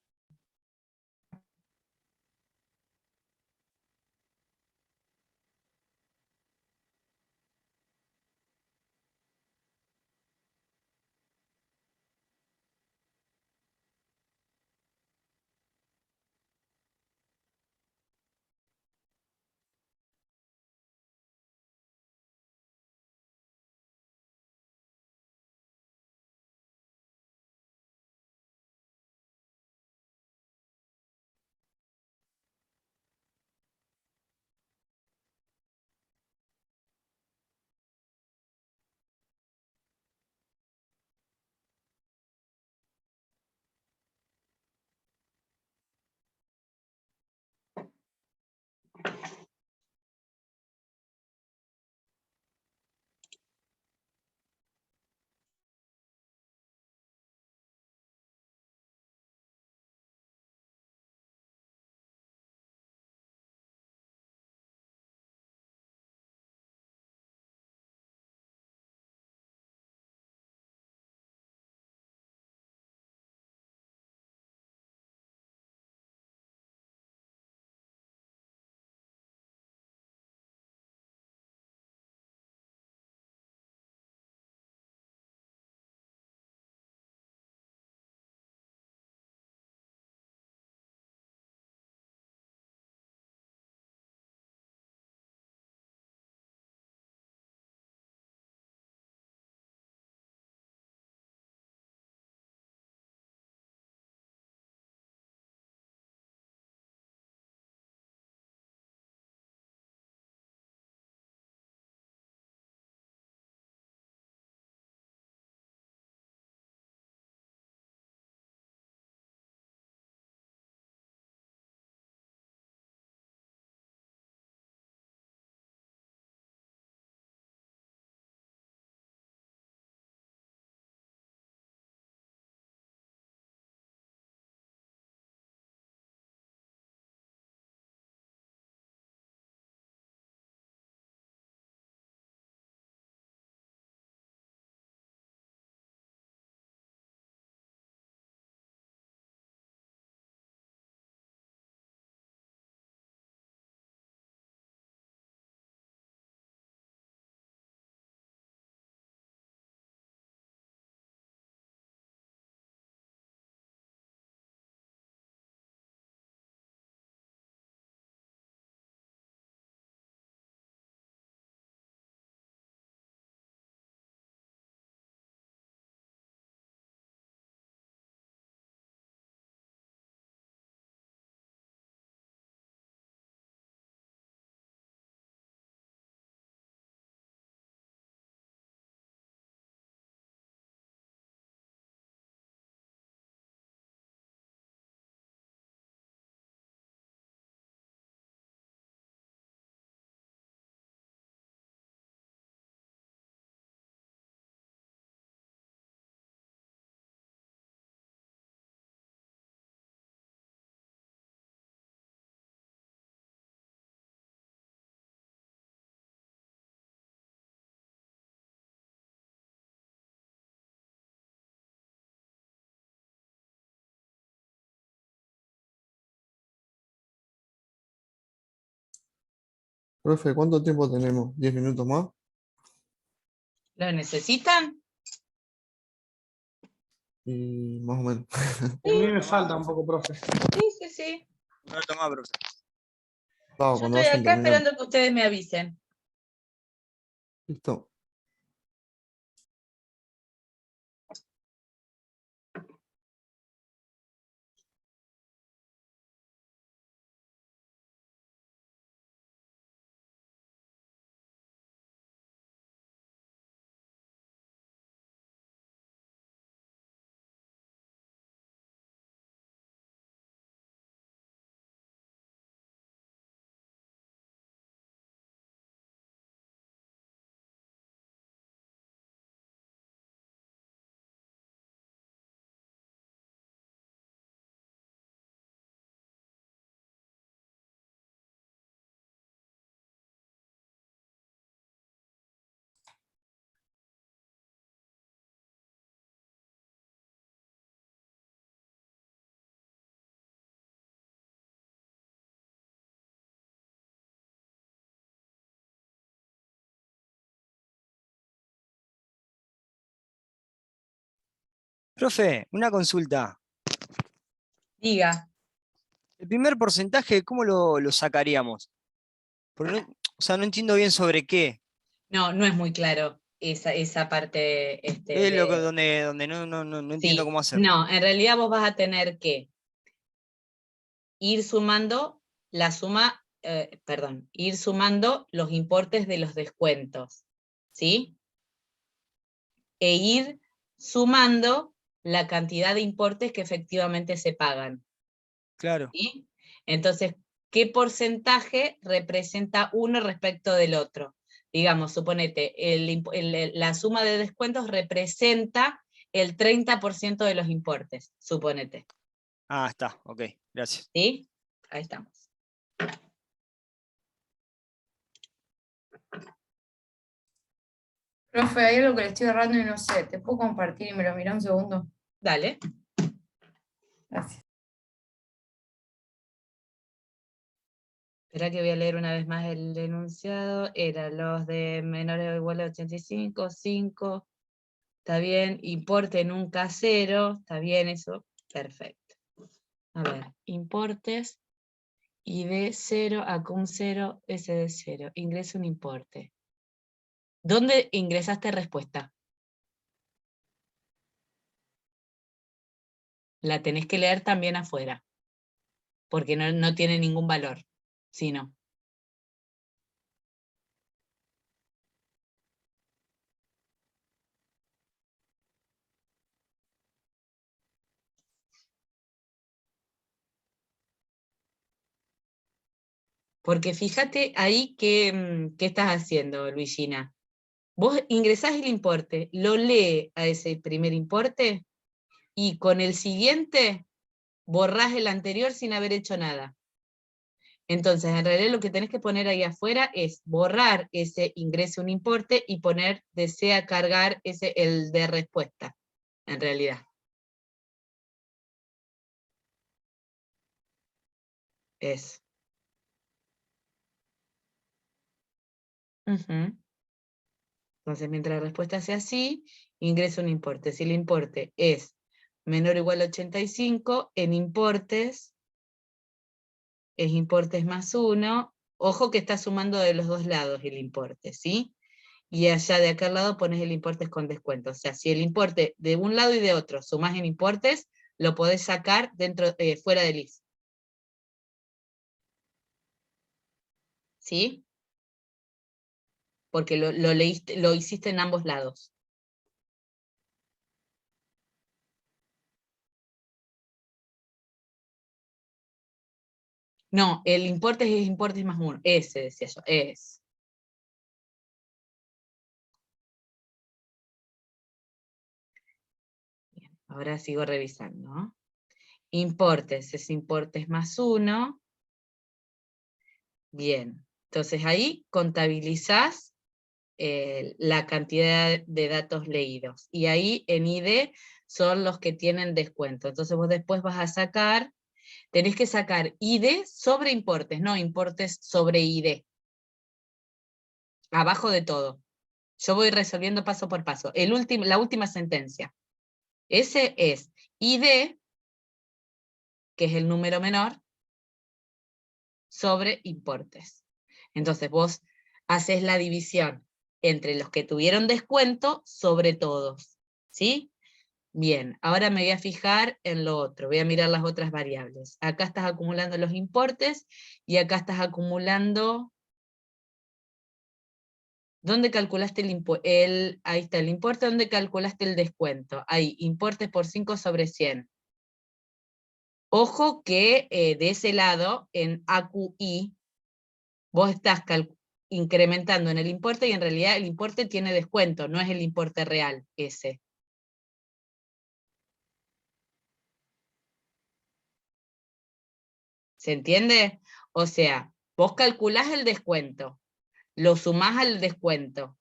Profe, ¿cuánto tiempo tenemos? ¿10 minutos más? ¿Lo necesitan? Y más o menos. A mí me falta un poco, profe. Sí. No, toma, profe. Vamos, Yo cuando estoy vayan acá terminando. esperando que ustedes me avisen. Listo. Profe, una consulta. Diga. El primer porcentaje, ¿cómo lo sacaríamos? Porque o sea, no entiendo bien sobre qué. No, no es muy claro esa parte. Es lo que, donde no entiendo Sí, cómo hacer. no, en realidad vos vas a tener que ir sumando la suma, ir sumando los importes de los descuentos, ¿sí? E ir sumando la cantidad de importes que efectivamente se pagan. Claro. ¿Sí? Entonces, ¿qué porcentaje representa uno respecto del otro? Digamos, suponete, la suma de descuentos representa el 30% de los importes, suponete. Ah, está, ok, gracias. ¿Sí? Ahí estamos. Profe, hay algo que le estoy agarrando y no sé. ¿Te puedo compartir y me lo mira un segundo? Dale. Gracias. Espera que voy a leer una vez más el enunciado. Era los de menores o igual a 85, 5. Está bien. Importe nunca cero. Está bien eso. Perfecto. A ver, importes. Y de 0 a cum 0, S de 0. Ingresa un importe. ¿Dónde ingresaste respuesta? La tenés que leer también afuera. Porque no tiene ningún valor. Si no. Porque fíjate ahí qué estás haciendo, Luisina. Vos ingresás el importe, lo lee a ese primer importe y con el siguiente borrás el anterior sin haber hecho nada. Entonces, en realidad lo que tenés que poner ahí afuera es borrar ese ingrese un importe y poner desea cargar el de respuesta, en realidad. Es. Entonces, mientras la respuesta sea así, ingresa un importe. Si el importe es menor o igual a 85, en importes, es importes más 1. Ojo que está sumando de los dos lados el importe, ¿sí? Y allá de aquel lado pones el importes con descuento. O sea, si el importe de un lado y de otro sumás en importes, lo podés sacar fuera del IS. ¿Sí? Porque lo hiciste en ambos lados. No, el importes es importes más 1. Ese decía yo, es. Bien, ahora sigo revisando, ¿no? Importes es importes más 1. Bien, entonces ahí contabilizás la cantidad de datos leídos. Y ahí en ID son los que tienen descuento. Entonces vos después vas a sacar, tenés que sacar ID sobre importes, no importes sobre ID. abajo de todo. Yo voy resolviendo paso por paso. La última sentencia. Ese es ID, que es el número menor, sobre importes. Entonces vos haces la división entre los que tuvieron descuento sobre todos. ¿Sí? Bien, ahora me voy a fijar en lo otro, voy a mirar las otras variables. Acá estás acumulando los importes y acá estás acumulando... ¿Dónde calculaste el importe? Ahí está el importe, ¿dónde calculaste el descuento? Ahí, importes por 5 sobre 100. Ojo que de ese lado, en AQI, vos estás incrementando en el importe y en realidad el importe tiene descuento, no es el importe real ese. ¿Se entiende? O sea, vos calculás el descuento, lo sumás al descuento,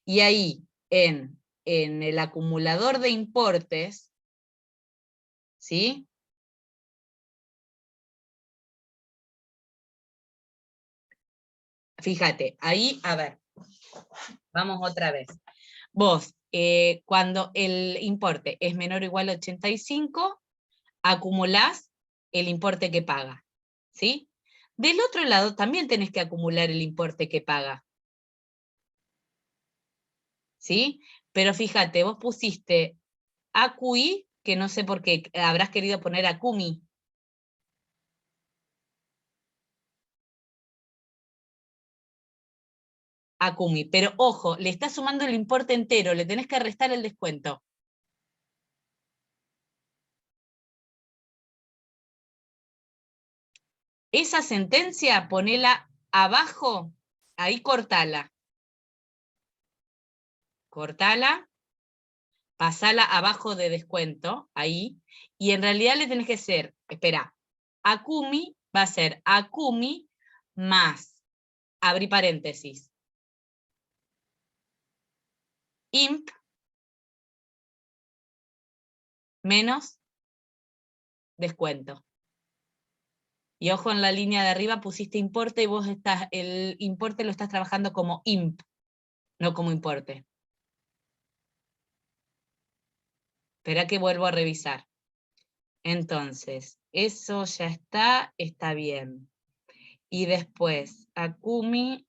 y ahí, en el acumulador de importes, ¿sí? Fíjate, ahí, a ver, vamos otra vez. Vos, cuando el importe es menor o igual a 85, acumulás el importe que paga, ¿sí? Del otro lado también tenés que acumular el importe que paga, ¿sí? Pero fíjate, vos pusiste AQI, que no sé por qué, habrás querido poner AQMI. AQMI, pero ojo, le estás sumando el importe entero, le tenés que restar el descuento. Esa sentencia, ponela abajo, ahí cortala. Cortala, pasala abajo de descuento, ahí, y en realidad le tenés que ser, espera, AQMI va a ser AQMI más, abrí paréntesis, IMP menos descuento. Y ojo, en la línea de arriba pusiste importe y vos el importe lo estás trabajando como IMP, no como importe. Espera que vuelvo a revisar. Entonces, eso ya está bien. Y después, AQMI,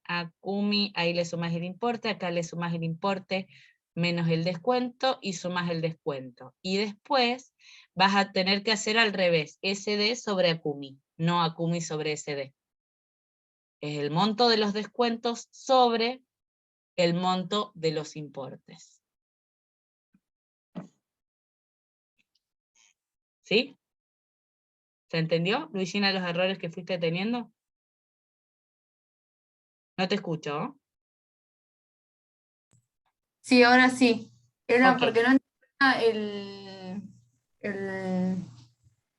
ahí le sumas el importe, acá le sumas el importe menos el descuento y sumas el descuento. Y después vas a tener que hacer al revés, SD sobre AQMI, no AQMI sobre SD. Es el monto de los descuentos sobre el monto de los importes. ¿Sí? ¿Se entendió, Luisina, los errores que fuiste teniendo? No te escucho. Sí, ahora sí. Era Ok. porque no entendía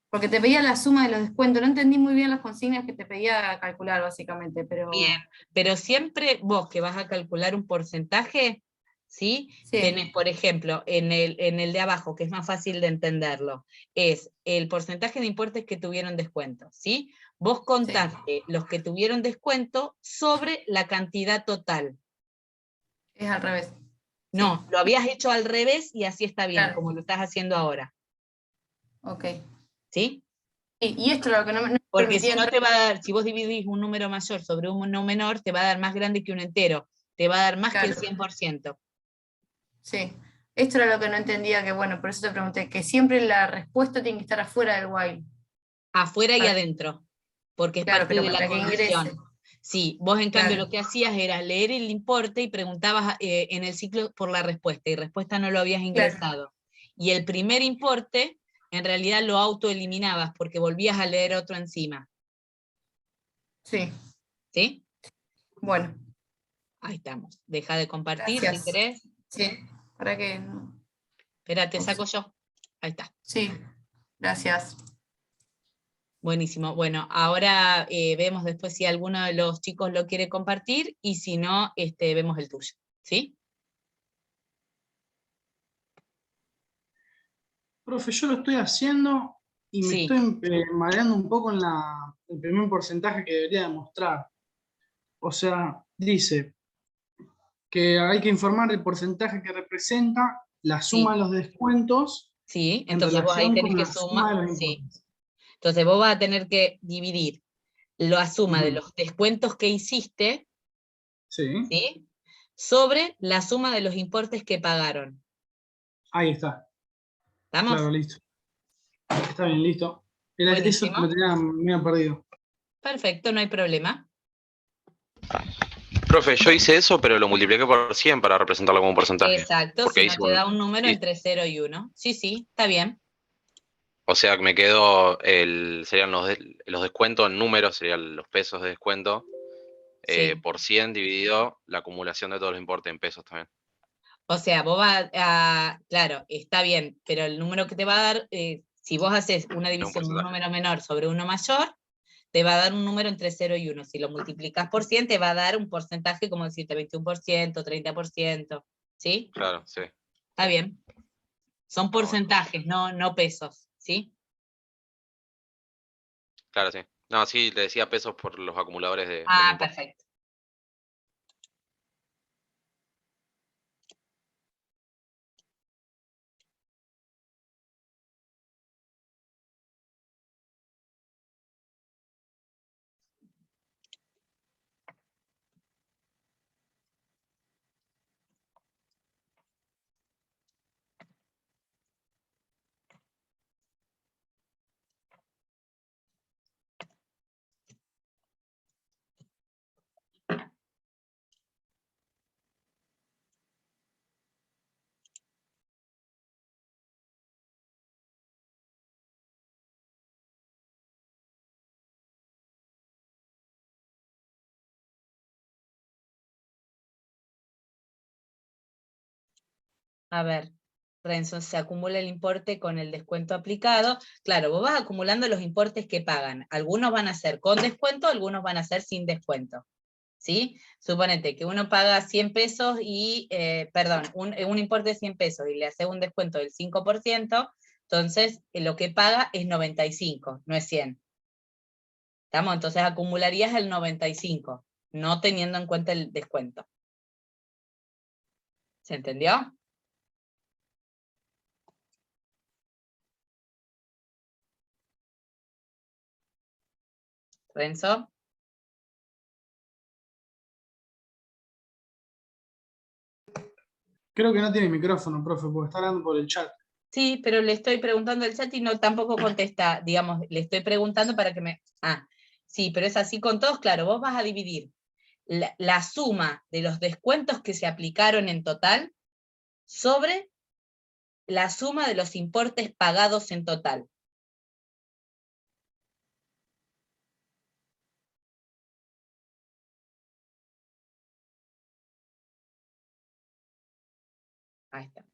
porque te pedía la suma de los descuentos. No entendí muy bien las consignas que te pedía calcular, básicamente, pero... Bien, pero siempre vos que vas a calcular un porcentaje, ¿sí? Sí. Tenés, por ejemplo, en el de abajo, que es más fácil de entenderlo, es el porcentaje de importes que tuvieron descuento, ¿sí? Vos contaste los que tuvieron descuento sobre la cantidad total. Es al revés. No, lo habías hecho al revés y así está bien, Claro. como lo estás haciendo ahora. Ok. ¿Sí? Y esto es lo que no me Porque si permitía no entrar. te va a dar, si vos dividís un número mayor sobre un no menor, te va a dar más grande que un entero, te va a dar más que el 100%. Sí. Esto era lo que no entendía, que bueno, por eso te pregunté, que siempre la respuesta tiene que estar afuera del while. Afuera y Para- adentro, porque es Claro, parte pero de la para que condición. ingrese. Sí, vos en cambio Claro. lo que hacías era leer el importe y preguntabas en el ciclo por la respuesta, y respuesta no lo habías ingresado. Y el primer importe, en realidad lo autoeliminabas, porque volvías a leer otro encima. Sí. ¿Sí? Bueno. Ahí estamos. Deja de compartir si Gracias. querés. Sí, para que... Espera, te saco yo. Ahí está. Sí, gracias. Buenísimo. Bueno, ahora vemos después si alguno de los chicos lo quiere compartir y si no, vemos el tuyo. ¿Sí? Profe, yo lo estoy haciendo y me Sí. estoy mareando un poco en el primer porcentaje que debería demostrar. O sea, dice, que hay que informar el porcentaje que representa la suma de los descuentos Sí, en entonces vos ahí relación tenés con que la suma sumar, de los sí. importes. Entonces vos vas a tener que dividir la suma de Ujú. los descuentos que hiciste, Sí, ¿sí? Sobre la suma de los importes que pagaron. ahí está. ¿Estamos? Claro, listo. Está bien, listo. Eso Buenísimo. lo tenía medio perdido. Perfecto, no hay problema. Profe, yo hice eso, pero lo multipliqué por 100 para representarlo como un porcentaje. Exacto, Porque si no hice te da un número y- entre 0 y 1. Sí, sí, está bien. o sea, que me quedó serían los descuentos en números, serían los pesos de descuento, Sí. por 100 dividido la acumulación de todos los importes en pesos también. O sea, vos vas a, claro, está bien, pero el número que te va a dar, si vos haces una Es un división de un porcentaje. número menor sobre uno mayor, te va a dar un número entre 0 y 1. Si lo multiplicas por 100, te va a dar un porcentaje, como decirte, 21%, 30%, ¿sí? Claro, sí. Está bien. Son Ah, bueno. porcentajes, no pesos, ¿sí? Claro, sí. No, sí, le decía pesos por los acumuladores de mi Ah, importe. perfecto. A ver, Renzo, se acumula el importe con el descuento aplicado. Claro, vos vas acumulando los importes que pagan. Algunos van a ser con descuento, algunos van a ser sin descuento. ¿Sí? Suponete que uno paga 100 pesos y, perdón, un importe de 100 pesos y le hace un descuento del 5%, entonces lo que paga es 95, no es 100. ¿Estamos? Entonces acumularías el 95, no teniendo en cuenta el descuento. ¿Se entendió? Renzo. Creo que no tiene micrófono, profe, porque está hablando por el chat. Sí, pero le estoy preguntando al chat y no tampoco contesta, digamos, le estoy preguntando para que me... Ah, sí, pero es así con todos, claro, vos vas a dividir la suma de los descuentos que se aplicaron en total sobre la suma de los importes pagados en total. Ahí está.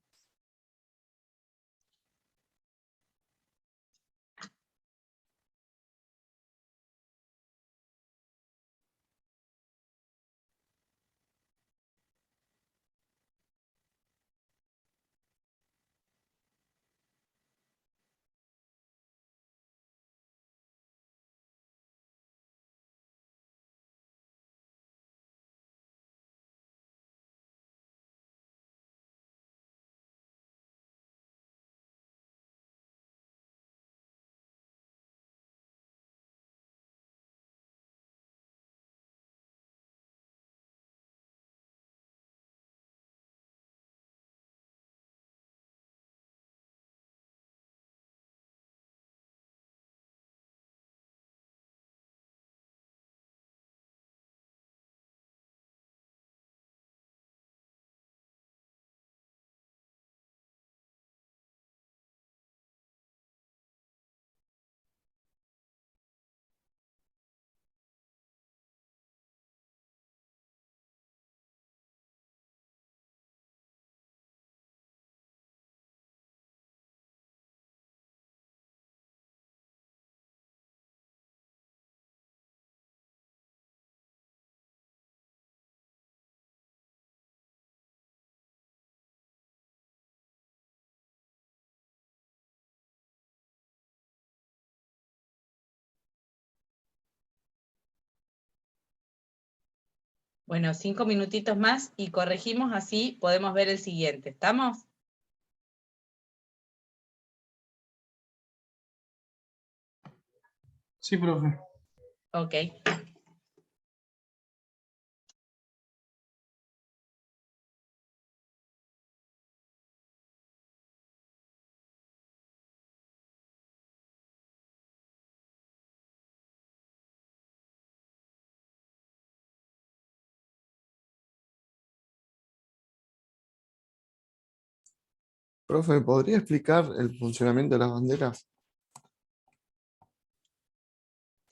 Bueno, 5 minutitos más y corregimos, así podemos ver el siguiente. ¿Estamos? Sí, profe. Ok. Profe, ¿podría explicar el funcionamiento de las banderas?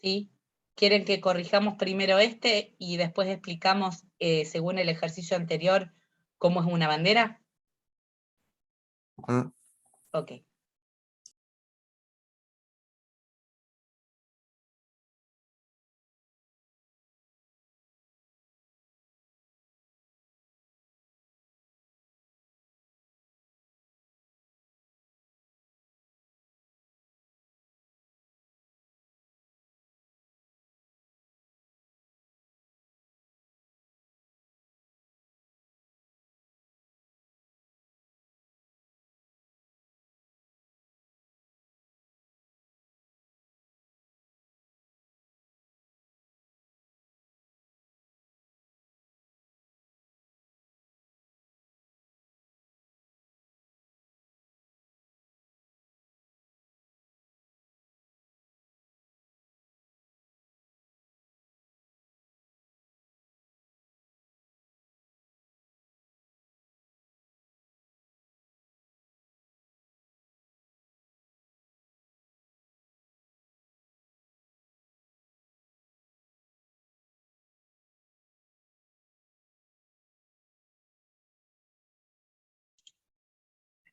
¿Sí? ¿Quieren que corrijamos primero este y después explicamos, según el ejercicio anterior, cómo es una bandera? Ah, Ok.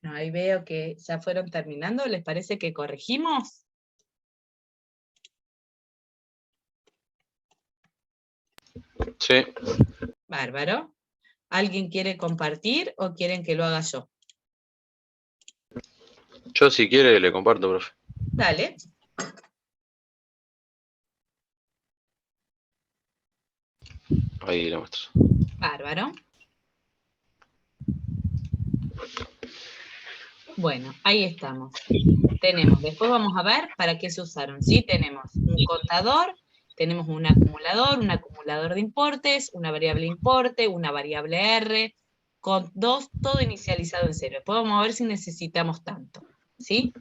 Bueno, ahí veo que ya fueron terminando. ¿Les parece que corregimos? Sí. Bárbaro. ¿Alguien quiere compartir o quieren que lo haga yo? Yo si quiere le comparto, profe. Dale. Ahí la muestro. Bárbaro. Bueno, ahí estamos. Tenemos, después vamos a ver para qué se usaron. Sí, tenemos un contador, tenemos un acumulador de importes, una variable importe, una variable R, con dos, todo inicializado en cero. Después vamos a ver si necesitamos tanto, ¿sí?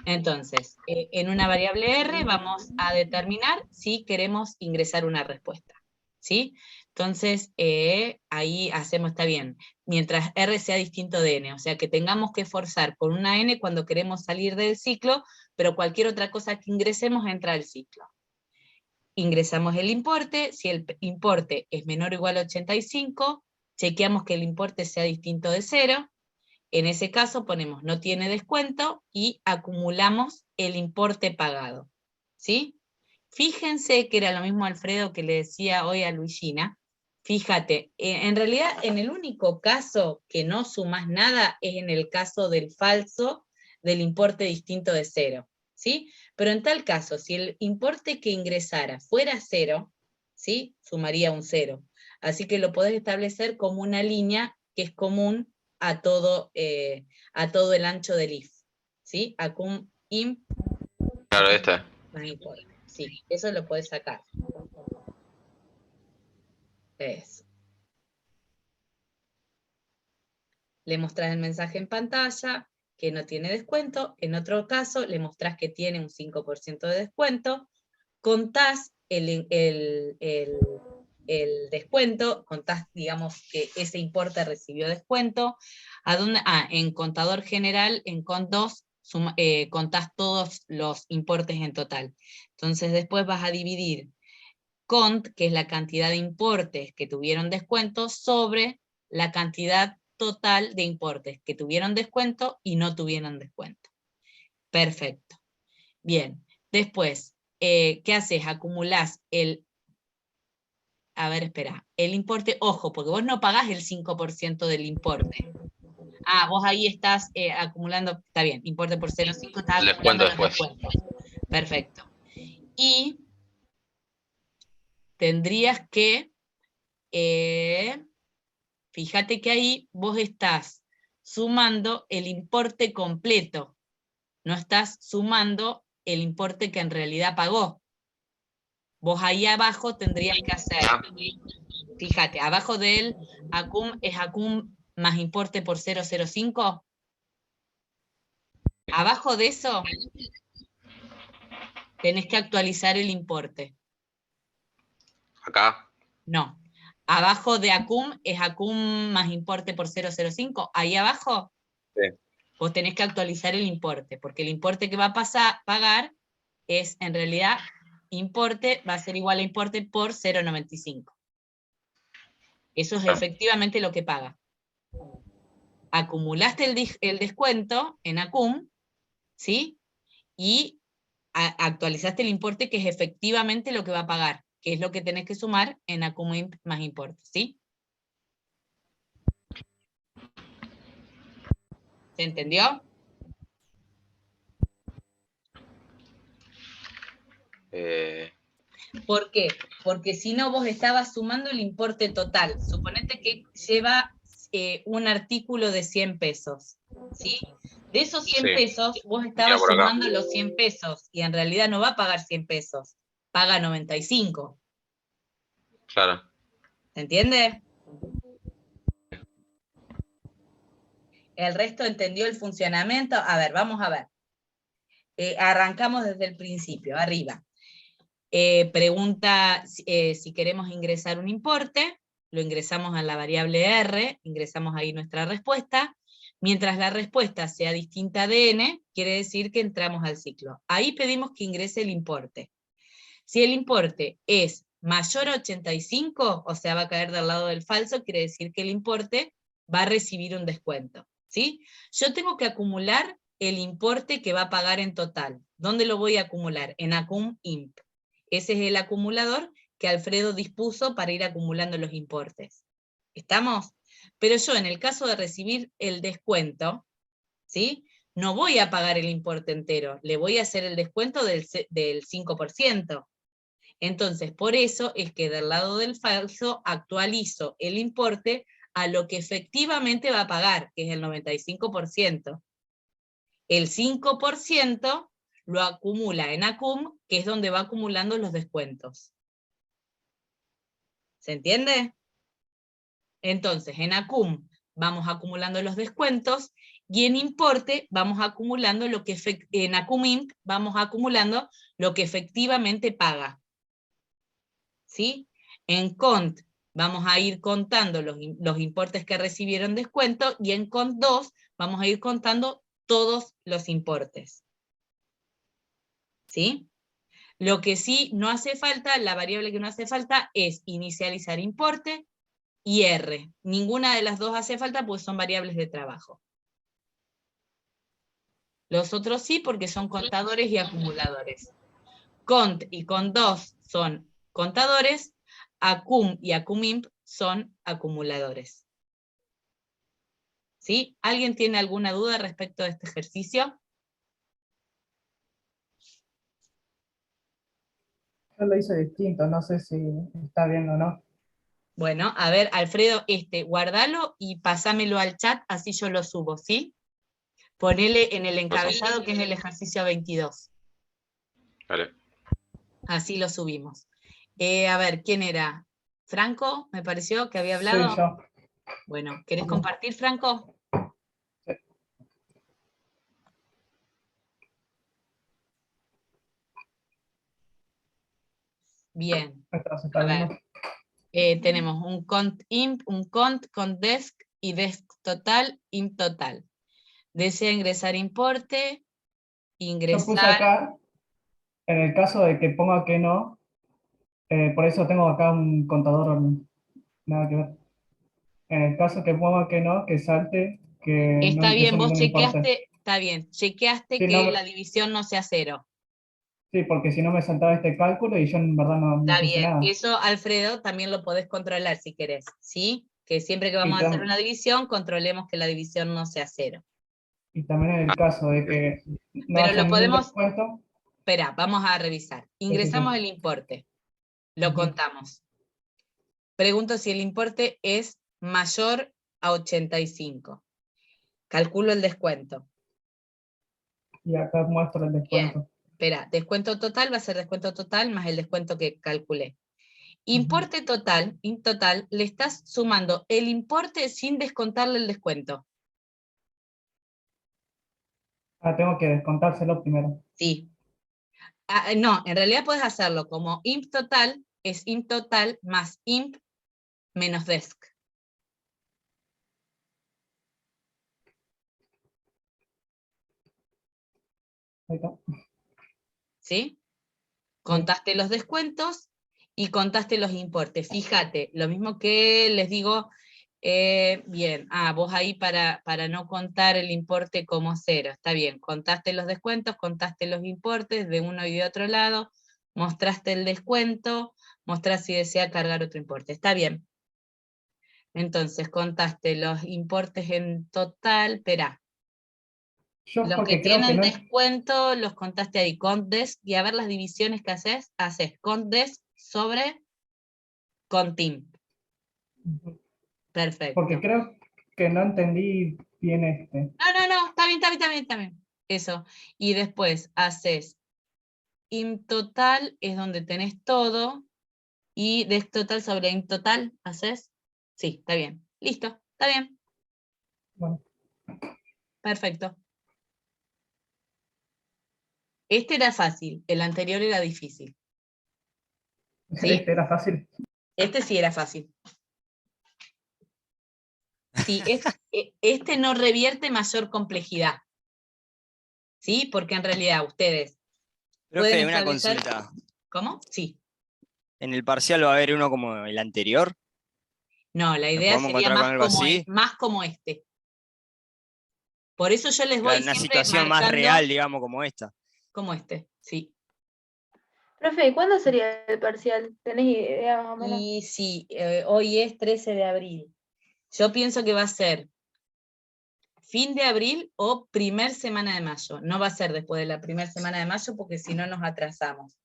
Entonces, en una variable R vamos a determinar si queremos ingresar una respuesta, ¿sí? Entonces, ahí hacemos, está bien, mientras R sea distinto de N, o sea que tengamos que forzar por una N cuando queremos salir del ciclo, pero cualquier otra cosa que ingresemos entra al ciclo. Ingresamos el importe, si el importe es menor o igual a 85, chequeamos que el importe sea distinto de 0, en ese caso ponemos no tiene descuento y acumulamos el importe pagado, ¿sí? Fíjense que era lo mismo Alfredo que le decía hoy a Luisina. Fíjate, en realidad en el único caso que no sumás nada es en el caso del falso del importe distinto de 0, ¿sí? Pero en tal caso, si el importe que ingresara fuera 0, ¿sí? Sumaría un 0. Así que lo podés establecer como una línea que es común a todo el ancho del if, ¿sí? Claro, esta. No importa. Sí, eso lo puedes sacar. Eso. Le mostrás el mensaje en pantalla, que no tiene descuento. En otro caso, le mostrás que tiene un 5% de descuento. Contás el descuento, contás, digamos, que ese importe recibió descuento. ¿A dónde? En contador general, en cont 2, contás todos los importes en total. Entonces después vas a dividir cont, que es la cantidad de importes que tuvieron descuento, sobre la cantidad total de importes que tuvieron descuento y no tuvieron descuento. Perfecto. Bien, después, ¿qué haces? Acumulás el importe, ojo, porque vos no pagás el 5% del importe. Vos ahí estás acumulando, está bien, importe por 0,5, estás El acumulando descuento los después. descuentos. Perfecto. Y tendrías que fíjate que ahí vos estás sumando el importe completo, no estás sumando el importe que en realidad pagó. Vos ahí abajo tendrías que hacer, fíjate, abajo del ACUM es ACUM más importe por 0,05. Abajo de eso tenés que actualizar el importe. Acá. No. Abajo de ACUM es ACUM más importe por 0,05. Ahí abajo vos tenés que actualizar el importe, porque el importe que va a pagar es en realidad importe, va a ser igual a importe por 0,95. Eso es efectivamente lo que paga. Acumulaste el descuento en ACUM, ¿sí? Y actualizaste el importe que es efectivamente lo que va a pagar, que es lo que tenés que sumar en ACUM IMP más importe, ¿sí? ¿Se entendió? ¿Por qué? Porque si no vos estabas sumando el importe total. Suponete que lleva un artículo de 100 pesos, ¿sí? De esos 100 pesos vos estabas sumando los 100 pesos y en realidad no va a pagar 100 pesos, paga 95. Claro. ¿Se entiende? ¿El resto entendió el funcionamiento? A ver, vamos a ver. Arrancamos desde el principio, arriba. Pregunta si queremos ingresar un importe, lo ingresamos a la variable R, ingresamos ahí nuestra respuesta. Mientras la respuesta sea distinta de n, quiere decir que entramos al ciclo. Ahí pedimos que ingrese el importe. Si el importe es mayor a 85, o sea, va a caer del lado del falso, quiere decir que el importe va a recibir un descuento, ¿sí? Yo tengo que acumular el importe que va a pagar en total. ¿Dónde lo voy a acumular? En ACUM IMP. Ese es el acumulador que Alfredo dispuso para ir acumulando los importes. ¿Estamos? Pero yo, en el caso de recibir el descuento, ¿sí? No voy a pagar el importe entero, le voy a hacer el descuento del 5%. Entonces, por eso es que del lado del falso actualizo el importe a lo que efectivamente va a pagar, que es el 95%. El 5% lo acumula en ACUM, que es donde va acumulando los descuentos. ¿Se entiende? Entonces, en ACUM vamos acumulando los descuentos, y en importe vamos acumulando lo que en ACUM IMP vamos acumulando lo que efectivamente paga. ¿Sí? En CONT vamos a ir contando los importes que recibieron descuento, y en CONT 2 vamos a ir contando todos los importes. ¿Sí? Lo que sí no hace falta, la variable que no hace falta es inicializar importe y R. Ninguna de las dos hace falta porque son variables de trabajo. Los otros sí porque son contadores y acumuladores. Cont y cont2 son contadores, ACUM y ACUMIMP son acumuladores. ¿Sí? ¿Alguien tiene alguna duda respecto de este ejercicio? Yo lo hice distinto, no sé si está bien o no. Bueno, a ver, Alfredo, guardalo y pasámelo al chat, así yo lo subo, ¿sí? Ponele en el encabezado que es el ejercicio 22. Vale. Así lo subimos. A ver, ¿quién era? ¿Franco? Me pareció que había hablado. Sí, yo. Bueno, ¿querés compartir, Franco? Sí. Bien. A ver. Tenemos un cont imp, un cont desc y desc total, imp total. Desea ingresar importe, ingresar. Yo puse acá, en el caso de que ponga que no, por eso tengo acá un contador, nada que ver. En el caso que ponga que no, que salte, que no Está bien, ingresó vos ningún chequeaste, importe. está bien, chequeaste Sí, que no, la división no sea 0. sí, porque si no me saltaba este cálculo y yo en verdad no Está puse bien, nada. eso, Alfredo, también lo podés controlar si querés, ¿sí? Que siempre que vamos Y a hacer una división, controlemos que la división no sea 0. Y también en el caso de que no Pero haya lo ningún podemos, descuento. espera, vamos a revisar. Ingresamos Sí. el importe, lo contamos. pregunto si el importe es mayor a 85. Calculo el descuento. Y acá muestro el descuento. Espera, descuento total va a ser descuento total más el descuento que calculé. Importe total, le estás sumando el importe sin descontarle el descuento. Tengo que descontárselo primero. Sí. No, en realidad puedes hacerlo como imp total, es imp total más imp menos desc. Ahí está. ¿Sí? Contaste los descuentos y contaste los importes. Fíjate, lo mismo que les digo, bien, vos ahí para no contar el importe como cero, está bien, contaste los descuentos, contaste los importes de uno y de otro lado, mostraste el descuento, mostrás si desea cargar otro importe, está bien. Entonces, contaste los importes en total, espera. Los que tienen descuento los contaste ahí, CONTDESK, y a ver las divisiones que haces CONTDESK sobre CONTIMP. Perfecto. Porque creo que no entendí bien este. No, está bien. Eso. Y después haces IMP total, es donde tenés todo, y desc total sobre IMP total, ¿haces? Sí, está bien. Listo, está bien. Bueno. Perfecto. Este era fácil, el anterior era difícil. ¿Sí? Este era fácil. Este sí era fácil. Sí, este no revierte mayor complejidad. ¿Sí? Porque en realidad ustedes Profe, pueden una establecer... consulta. ¿Cómo? Sí. ¿En el parcial va a haber uno como el anterior? No, la ¿Nos idea podemos sería encontrar con algo así? más como este. Por eso yo les voy Claro, una siempre situación más marcando real, digamos, como esta. como este, sí. Profe, ¿cuándo sería el parcial? ¿Tenés idea más o menos? Y sí, hoy es 13 de abril. Yo pienso que va a ser fin de abril o primer semana de mayo. No va a ser después de la primera semana de mayo porque si no nos atrasamos.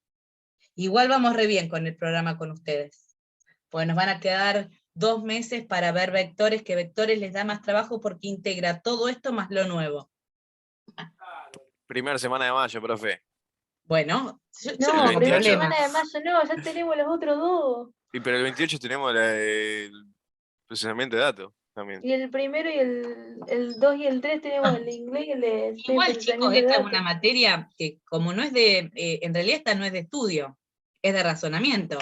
Igual vamos re bien con el programa con ustedes. Pues nos van a quedar 2 meses para ver vectores, que vectores les da más trabajo porque integra todo esto más lo nuevo. Primera semana de mayo, profe. Bueno, No, el primera 28. semana de mayo no, ya tenemos los otros dos. Y pero el 28 tenemos el procesamiento de datos también. Y el primero y el 2 y el 3 tenemos el inglés y el de Igual, chicos, procesamiento de esta es datos. una materia que como no es de, en realidad esta no es de estudio, es de razonamiento.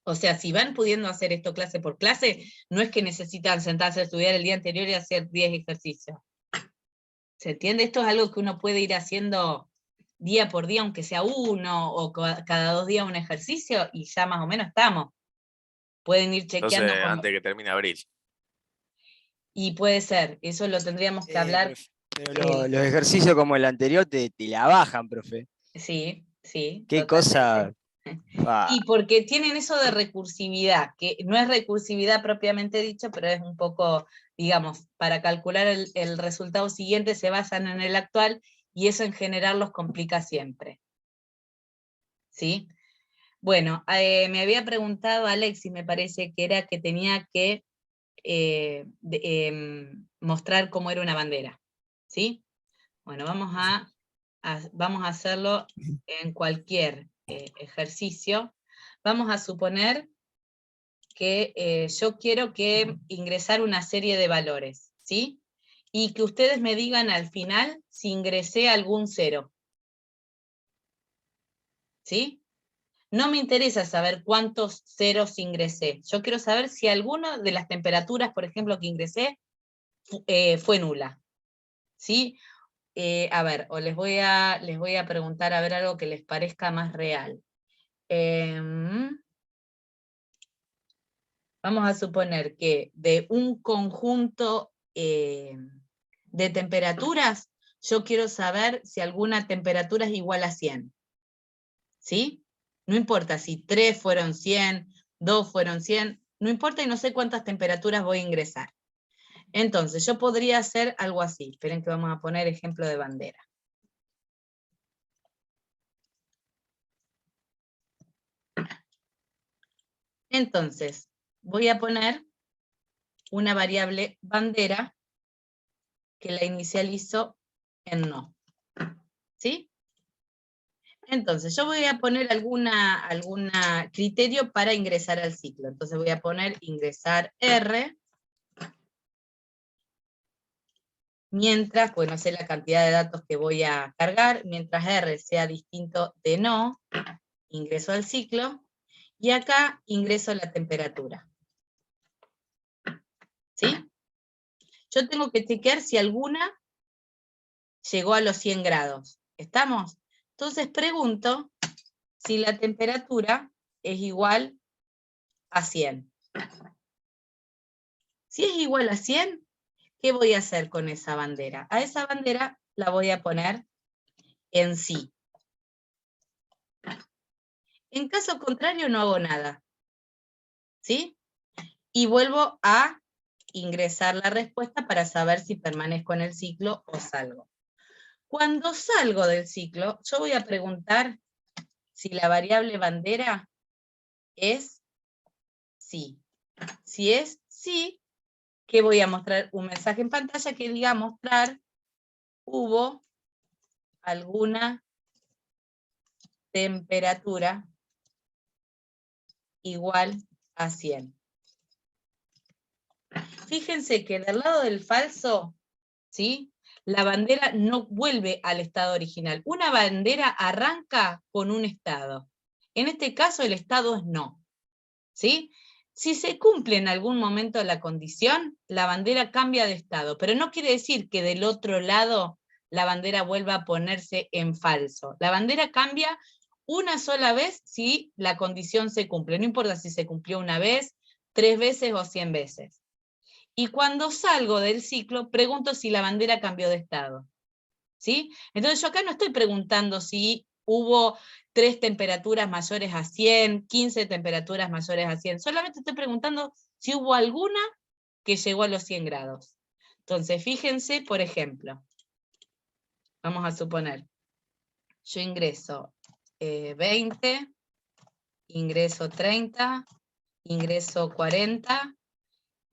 O sea, si van pudiendo hacer esto clase por clase, no es que necesitan sentarse a estudiar el día anterior y hacer 10 ejercicios. ¿Se entiende? Esto es algo que uno puede ir haciendo día por día, aunque sea uno, o cada 2 días un ejercicio, y ya más o menos estamos. Pueden ir chequeando. Entonces, antes de que termine abril. Y puede ser, eso lo tendríamos que hablar. Profe, pero los ejercicios como el anterior te la bajan, profe. Sí. Qué Totalmente. cosa. Y porque tienen eso de recursividad, que no es recursividad propiamente dicho, pero es un poco, digamos, para calcular el resultado siguiente se basan en el actual, y eso en general los complica siempre. ¿Sí? Bueno, me había preguntado Alexis, me parece que era que tenía que mostrar cómo era una bandera. ¿Sí? Bueno, vamos a hacerlo en cualquier ejercicio. Vamos a suponer que yo quiero que ingresar una serie de valores, ¿sí? Y que ustedes me digan al final si ingresé algún cero. ¿Sí? No me interesa saber cuántos ceros ingresé. Yo quiero saber si alguna de las temperaturas, por ejemplo, que ingresé, fue nula. ¿Sí? A ver, o les voy a preguntar a ver algo que les parezca más real. Vamos a suponer que de un conjunto de temperaturas, yo quiero saber si alguna temperatura es igual a 100. ¿Sí? No importa si 3 fueron 100, 2 fueron 100, no importa y no sé cuántas temperaturas voy a ingresar. Entonces, yo podría hacer algo así. Esperen que vamos a poner ejemplo de bandera. Entonces, voy a poner una variable bandera que la inicializo en no. ¿Sí? Entonces, yo voy a poner alguna criterio para ingresar al ciclo. Entonces voy a poner ingresar R, mientras, pues no sé la cantidad de datos que voy a cargar, mientras R sea distinto de no, ingreso al ciclo, y acá ingreso la temperatura. ¿Sí? Yo tengo que chequear si alguna llegó a los 100 grados. ¿Estamos? Entonces pregunto si la temperatura es igual a 100. Si es igual a 100, ¿qué voy a hacer con esa bandera? A esa bandera la voy a poner en sí. En caso contrario no hago nada. ¿Sí? Y vuelvo a ingresar la respuesta para saber si permanezco en el ciclo o salgo. Cuando salgo del ciclo, yo voy a preguntar si la variable bandera es sí. Si es sí, que voy a mostrar un mensaje en pantalla que diga mostrar hubo alguna temperatura igual a 100. Fíjense que del lado del falso, ¿sí?, la bandera no vuelve al estado original. Una bandera arranca con un estado. En este caso el estado es no. ¿Sí? Si se cumple en algún momento la condición, la bandera cambia de estado, pero no quiere decir que del otro lado la bandera vuelva a ponerse en falso. La bandera cambia una sola vez si la condición se cumple, no importa si se cumplió una vez, 3 veces o 100 veces. Y cuando salgo del ciclo, pregunto si la bandera cambió de estado. ¿Sí? Entonces yo acá no estoy preguntando si hubo 3 temperaturas mayores a 100, 15 temperaturas mayores a 100, solamente estoy preguntando si hubo alguna que llegó a los 100 grados. Entonces fíjense, por ejemplo, vamos a suponer, yo ingreso 20, ingreso 30, ingreso 40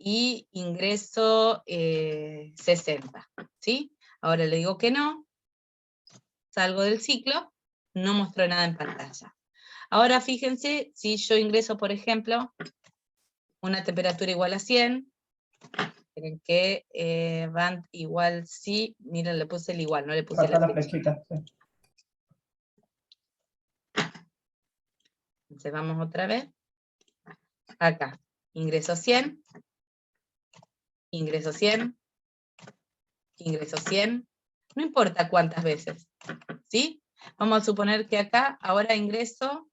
y ingreso 60, ¿sí? Ahora le digo que no, salgo del ciclo, no mostró nada en pantalla. Ahora fíjense, si yo ingreso, por ejemplo, una temperatura igual a 100, miren que van igual sí, miren, le puse el igual, no le puse la flechita. Sí. Entonces vamos otra vez. Acá, ingreso 100, ingreso 100, ingreso 100, no importa cuántas veces, ¿sí? Vamos a suponer que acá ahora ingreso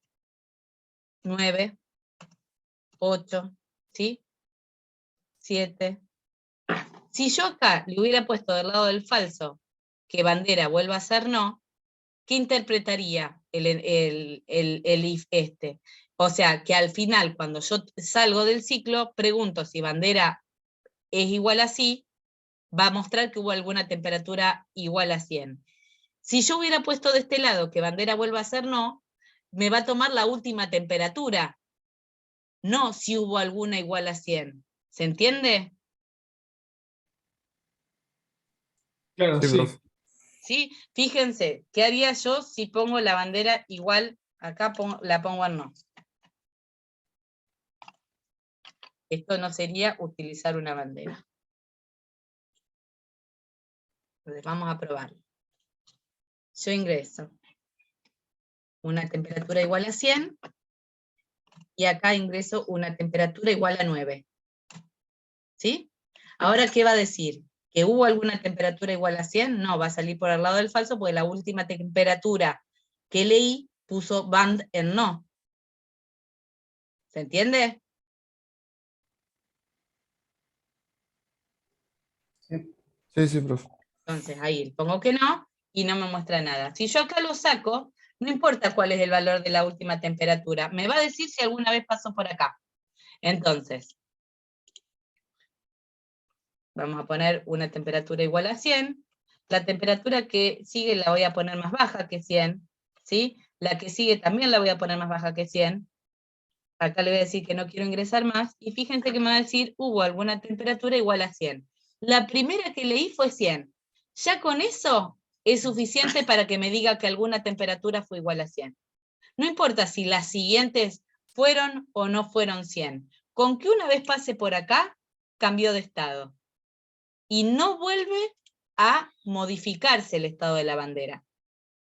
9, 8, ¿sí? 7. Si yo acá le hubiera puesto del lado del falso que bandera vuelva a ser no, ¿qué interpretaría el if este? O sea, que al final, cuando yo salgo del ciclo, pregunto si bandera es igual a sí, va a mostrar que hubo alguna temperatura igual a 100. Si yo hubiera puesto de este lado que bandera vuelva a ser no, me va a tomar la última temperatura, no si hubo alguna igual a 100. ¿Se entiende? Claro, sí. ¿Sí? Fíjense, ¿qué haría yo si pongo la bandera igual? Acá la pongo en no. Esto no sería utilizar una bandera. Entonces vamos a probarlo. Yo ingreso una temperatura igual a 100 y acá ingreso una temperatura igual a 9. ¿Sí? Ahora, ¿qué va a decir? ¿Que hubo alguna temperatura igual a 100? No, va a salir por el lado del falso porque la última temperatura que leí puso band en no. ¿Se entiende? Sí, profe. Entonces ahí pongo que no y no me muestra nada. Si yo acá lo saco, no importa cuál es el valor de la última temperatura, me va a decir si alguna vez pasó por acá. Entonces, vamos a poner una temperatura igual a 100. La temperatura que sigue la voy a poner más baja que 100, ¿sí? La que sigue también la voy a poner más baja que 100. Acá le voy a decir que no quiero ingresar más, y fíjense que me va a decir, hubo alguna temperatura igual a 100. La primera que leí fue 100. Ya con eso es suficiente para que me diga que alguna temperatura fue igual a 100. No importa si las siguientes fueron o no fueron 100. Con que una vez pase por acá, cambió de estado. Y no vuelve a modificarse el estado de la bandera.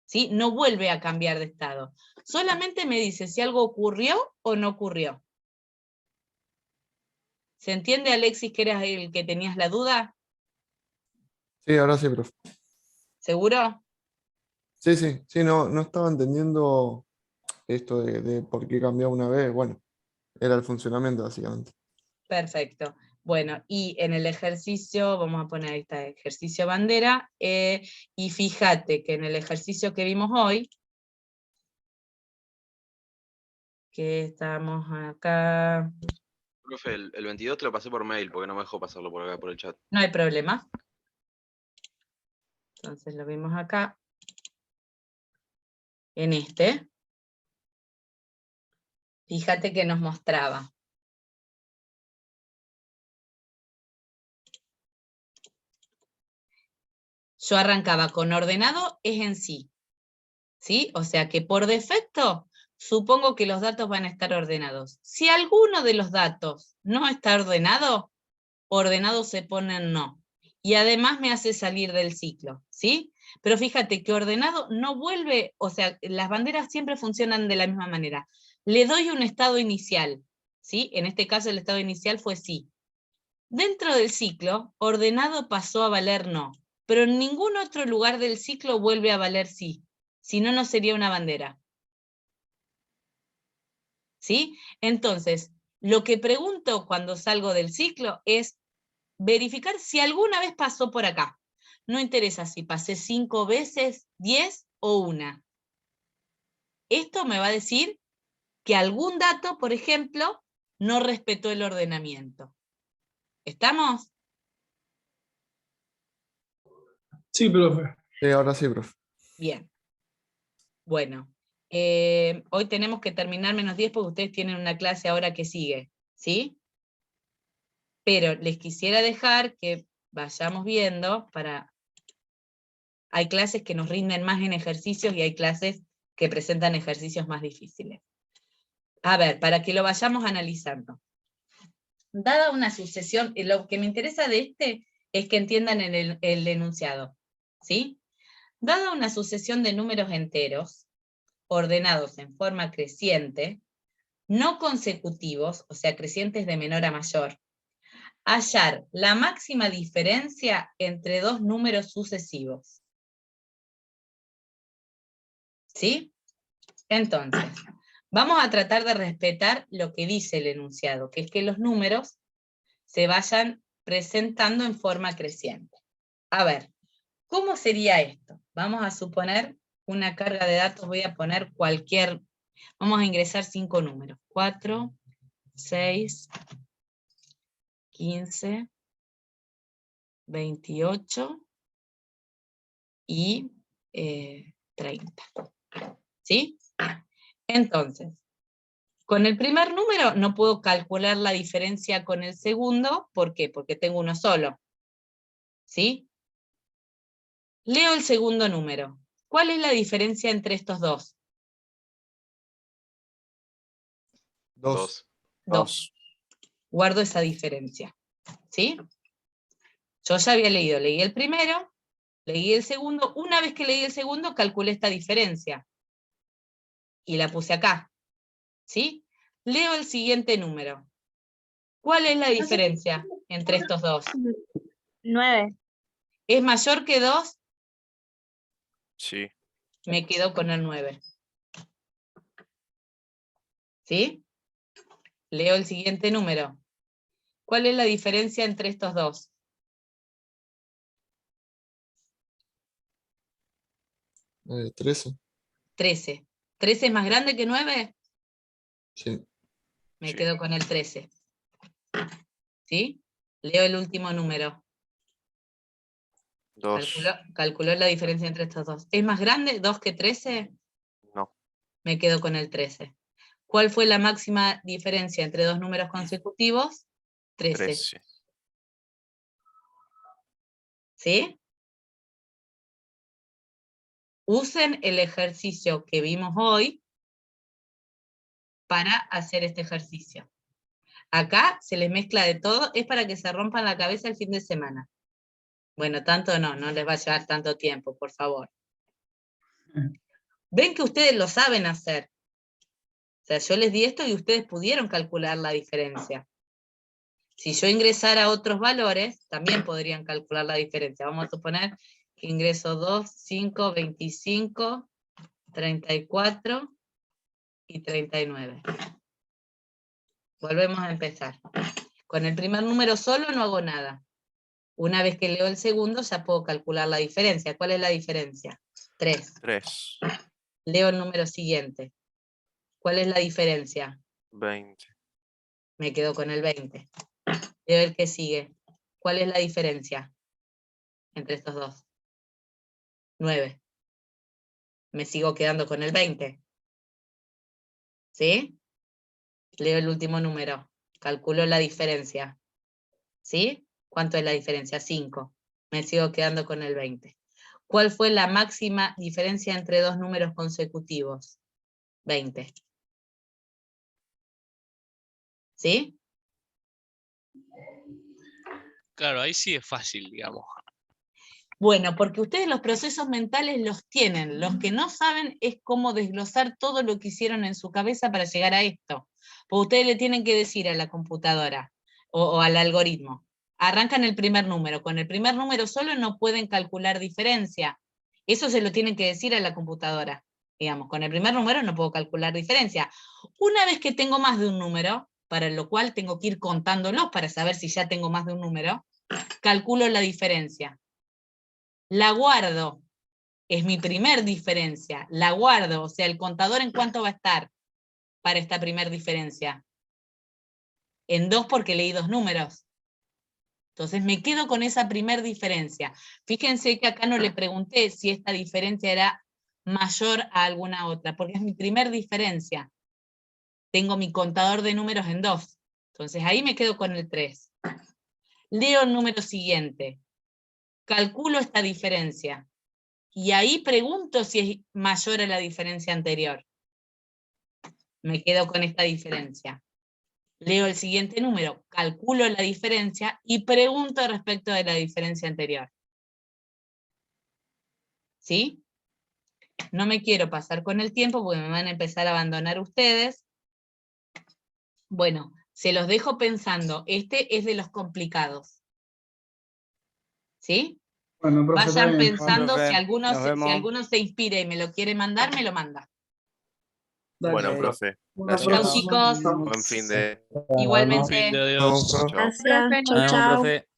¿Sí? No vuelve a cambiar de estado. Solamente me dice si algo ocurrió o no ocurrió. ¿Se entiende, Alexis, que eras el que tenías la duda? Sí, ahora sí, profe. ¿Seguro? Sí, no estaba entendiendo esto de por qué cambiaba una vez. Bueno, era el funcionamiento, básicamente. Perfecto. Bueno, y en el ejercicio, vamos a poner ahí está, ejercicio bandera, y fíjate que en el ejercicio que vimos hoy, que estamos acá... Profe, el 22 te lo pasé por mail porque no me dejó pasarlo por acá por el chat. No hay problema. Entonces lo vimos acá. En este. Fíjate que nos mostraba. Yo arrancaba con ordenado es en sí. ¿Sí? O sea que por defecto, supongo que los datos van a estar ordenados. Si alguno de los datos no está ordenado, ordenado se pone en no. Y además me hace salir del ciclo, ¿sí? Pero fíjate que ordenado no vuelve, o sea, las banderas siempre funcionan de la misma manera. Le doy un estado inicial, ¿sí? En este caso el estado inicial fue sí. Dentro del ciclo, ordenado pasó a valer no, pero en ningún otro lugar del ciclo vuelve a valer sí. Si no, no sería una bandera. ¿Sí? Entonces, lo que pregunto cuando salgo del ciclo es verificar si alguna vez pasó por acá. No interesa si pasé 5 veces, 10 o 1. Esto me va a decir que algún dato, por ejemplo, no respetó el ordenamiento. ¿Estamos? Sí, profe. Sí, ahora sí, profe. Bien. Bueno, hoy tenemos que terminar -10 porque ustedes tienen una clase ahora que sigue, ¿sí? Pero les quisiera dejar que vayamos viendo para... Hay clases que nos rinden más en ejercicios y hay clases que presentan ejercicios más difíciles. A ver, para que lo vayamos analizando. Dada una sucesión, lo que me interesa de este es que entiendan el enunciado, ¿sí? Dada una sucesión de números enteros, ordenados en forma creciente, no consecutivos, o sea, crecientes de menor a mayor, hallar la máxima diferencia entre dos números sucesivos. ¿Sí? Entonces, vamos a tratar de respetar lo que dice el enunciado, que es que los números se vayan presentando en forma creciente. A ver, ¿cómo sería esto? Vamos a suponer una carga de datos, voy a poner cualquier, vamos a ingresar 5 números, 4, 6, 15, 28 y 30. ¿Sí? Entonces, con el primer número no puedo calcular la diferencia con el segundo, ¿por qué? Porque tengo uno solo. ¿Sí? Leo el segundo número. ¿Cuál es la diferencia entre estos dos? 2. 2. Guardo esa diferencia. ¿Sí? Yo ya había leí el primero, leí el segundo. Una vez que leí el segundo, calculé esta diferencia. Y la puse acá. ¿Sí? Leo el siguiente número. ¿Cuál es la diferencia entre estos dos? 9. ¿Es mayor que 2? Sí. Me quedo con el 9. ¿Sí? Leo el siguiente número. ¿Cuál es la diferencia entre estos dos? 13. 13. ¿13 es más grande que 9? Sí. Me quedo con el 13. ¿Sí? Leo el último número. 2. Calculó la diferencia entre estos dos. ¿Es más grande 2 que 13? No. Me quedo con el 13. ¿Cuál fue la máxima diferencia entre dos números consecutivos? 13. 13. ¿Sí? Usen el ejercicio que vimos hoy para hacer este ejercicio. Acá se les mezcla de todo, es para que se rompan la cabeza el fin de semana. Bueno, tanto no les va a llevar tanto tiempo, por favor. Ven que ustedes lo saben hacer. O sea, yo les di esto y ustedes pudieron calcular la diferencia. Si yo ingresara otros valores, también podrían calcular la diferencia. Vamos a suponer que ingreso 2, 5, 25, 34 y 39. Volvemos a empezar. Con el primer número solo no hago nada. Una vez que leo el segundo ya puedo calcular la diferencia. ¿Cuál es la diferencia? 3. 3. Leo el número siguiente. ¿Cuál es la diferencia? 20. Me quedo con el 20. Leo el que sigue. ¿Cuál es la diferencia entre estos dos? 9. Me sigo quedando con el 20. ¿Sí? Leo el último número. Calculo la diferencia. ¿Sí? ¿Cuánto es la diferencia? 5. Me sigo quedando con el 20. ¿Cuál fue la máxima diferencia entre dos números consecutivos? 20. ¿Sí? Claro, ahí sí es fácil, digamos. Bueno, porque ustedes los procesos mentales los tienen. Los que no saben es cómo desglosar todo lo que hicieron en su cabeza para llegar a esto. Porque ustedes le tienen que decir a la computadora o al algoritmo. Arrancan el primer número. Con el primer número solo no pueden calcular diferencia. Eso se lo tienen que decir a la computadora. Digamos, con el primer número no puedo calcular diferencia. Una vez que tengo más de un número, para lo cual tengo que ir contándolos para saber si ya tengo más de un número, calculo la diferencia. La guardo, es mi primer diferencia, la guardo, o sea, el contador en cuánto va a estar para esta primer diferencia. En 2 porque leí 2 números. Entonces me quedo con esa primer diferencia. Fíjense que acá no le pregunté si esta diferencia era mayor a alguna otra, porque es mi primer diferencia. Tengo mi contador de números en 2. Entonces ahí me quedo con el 3. Leo el número siguiente. Calculo esta diferencia. Y ahí pregunto si es mayor a la diferencia anterior. Me quedo con esta diferencia. Leo el siguiente número, calculo la diferencia y pregunto respecto de la diferencia anterior. ¿Sí? No me quiero pasar con el tiempo porque me van a empezar a abandonar ustedes. Bueno, se los dejo pensando. Este es de los complicados. ¿Sí? Bueno, profe, está Vayan bien. pensando, Profe, si alguno, nos vemos. si alguno se inspira y me lo quiere mandar, me lo manda. Dale. Bueno, profe. Bueno, Gracias. Chau, chicos. Buen fin de... Buen fin Igualmente. de Dios. Chau. Gracias. Nos vemos, profe.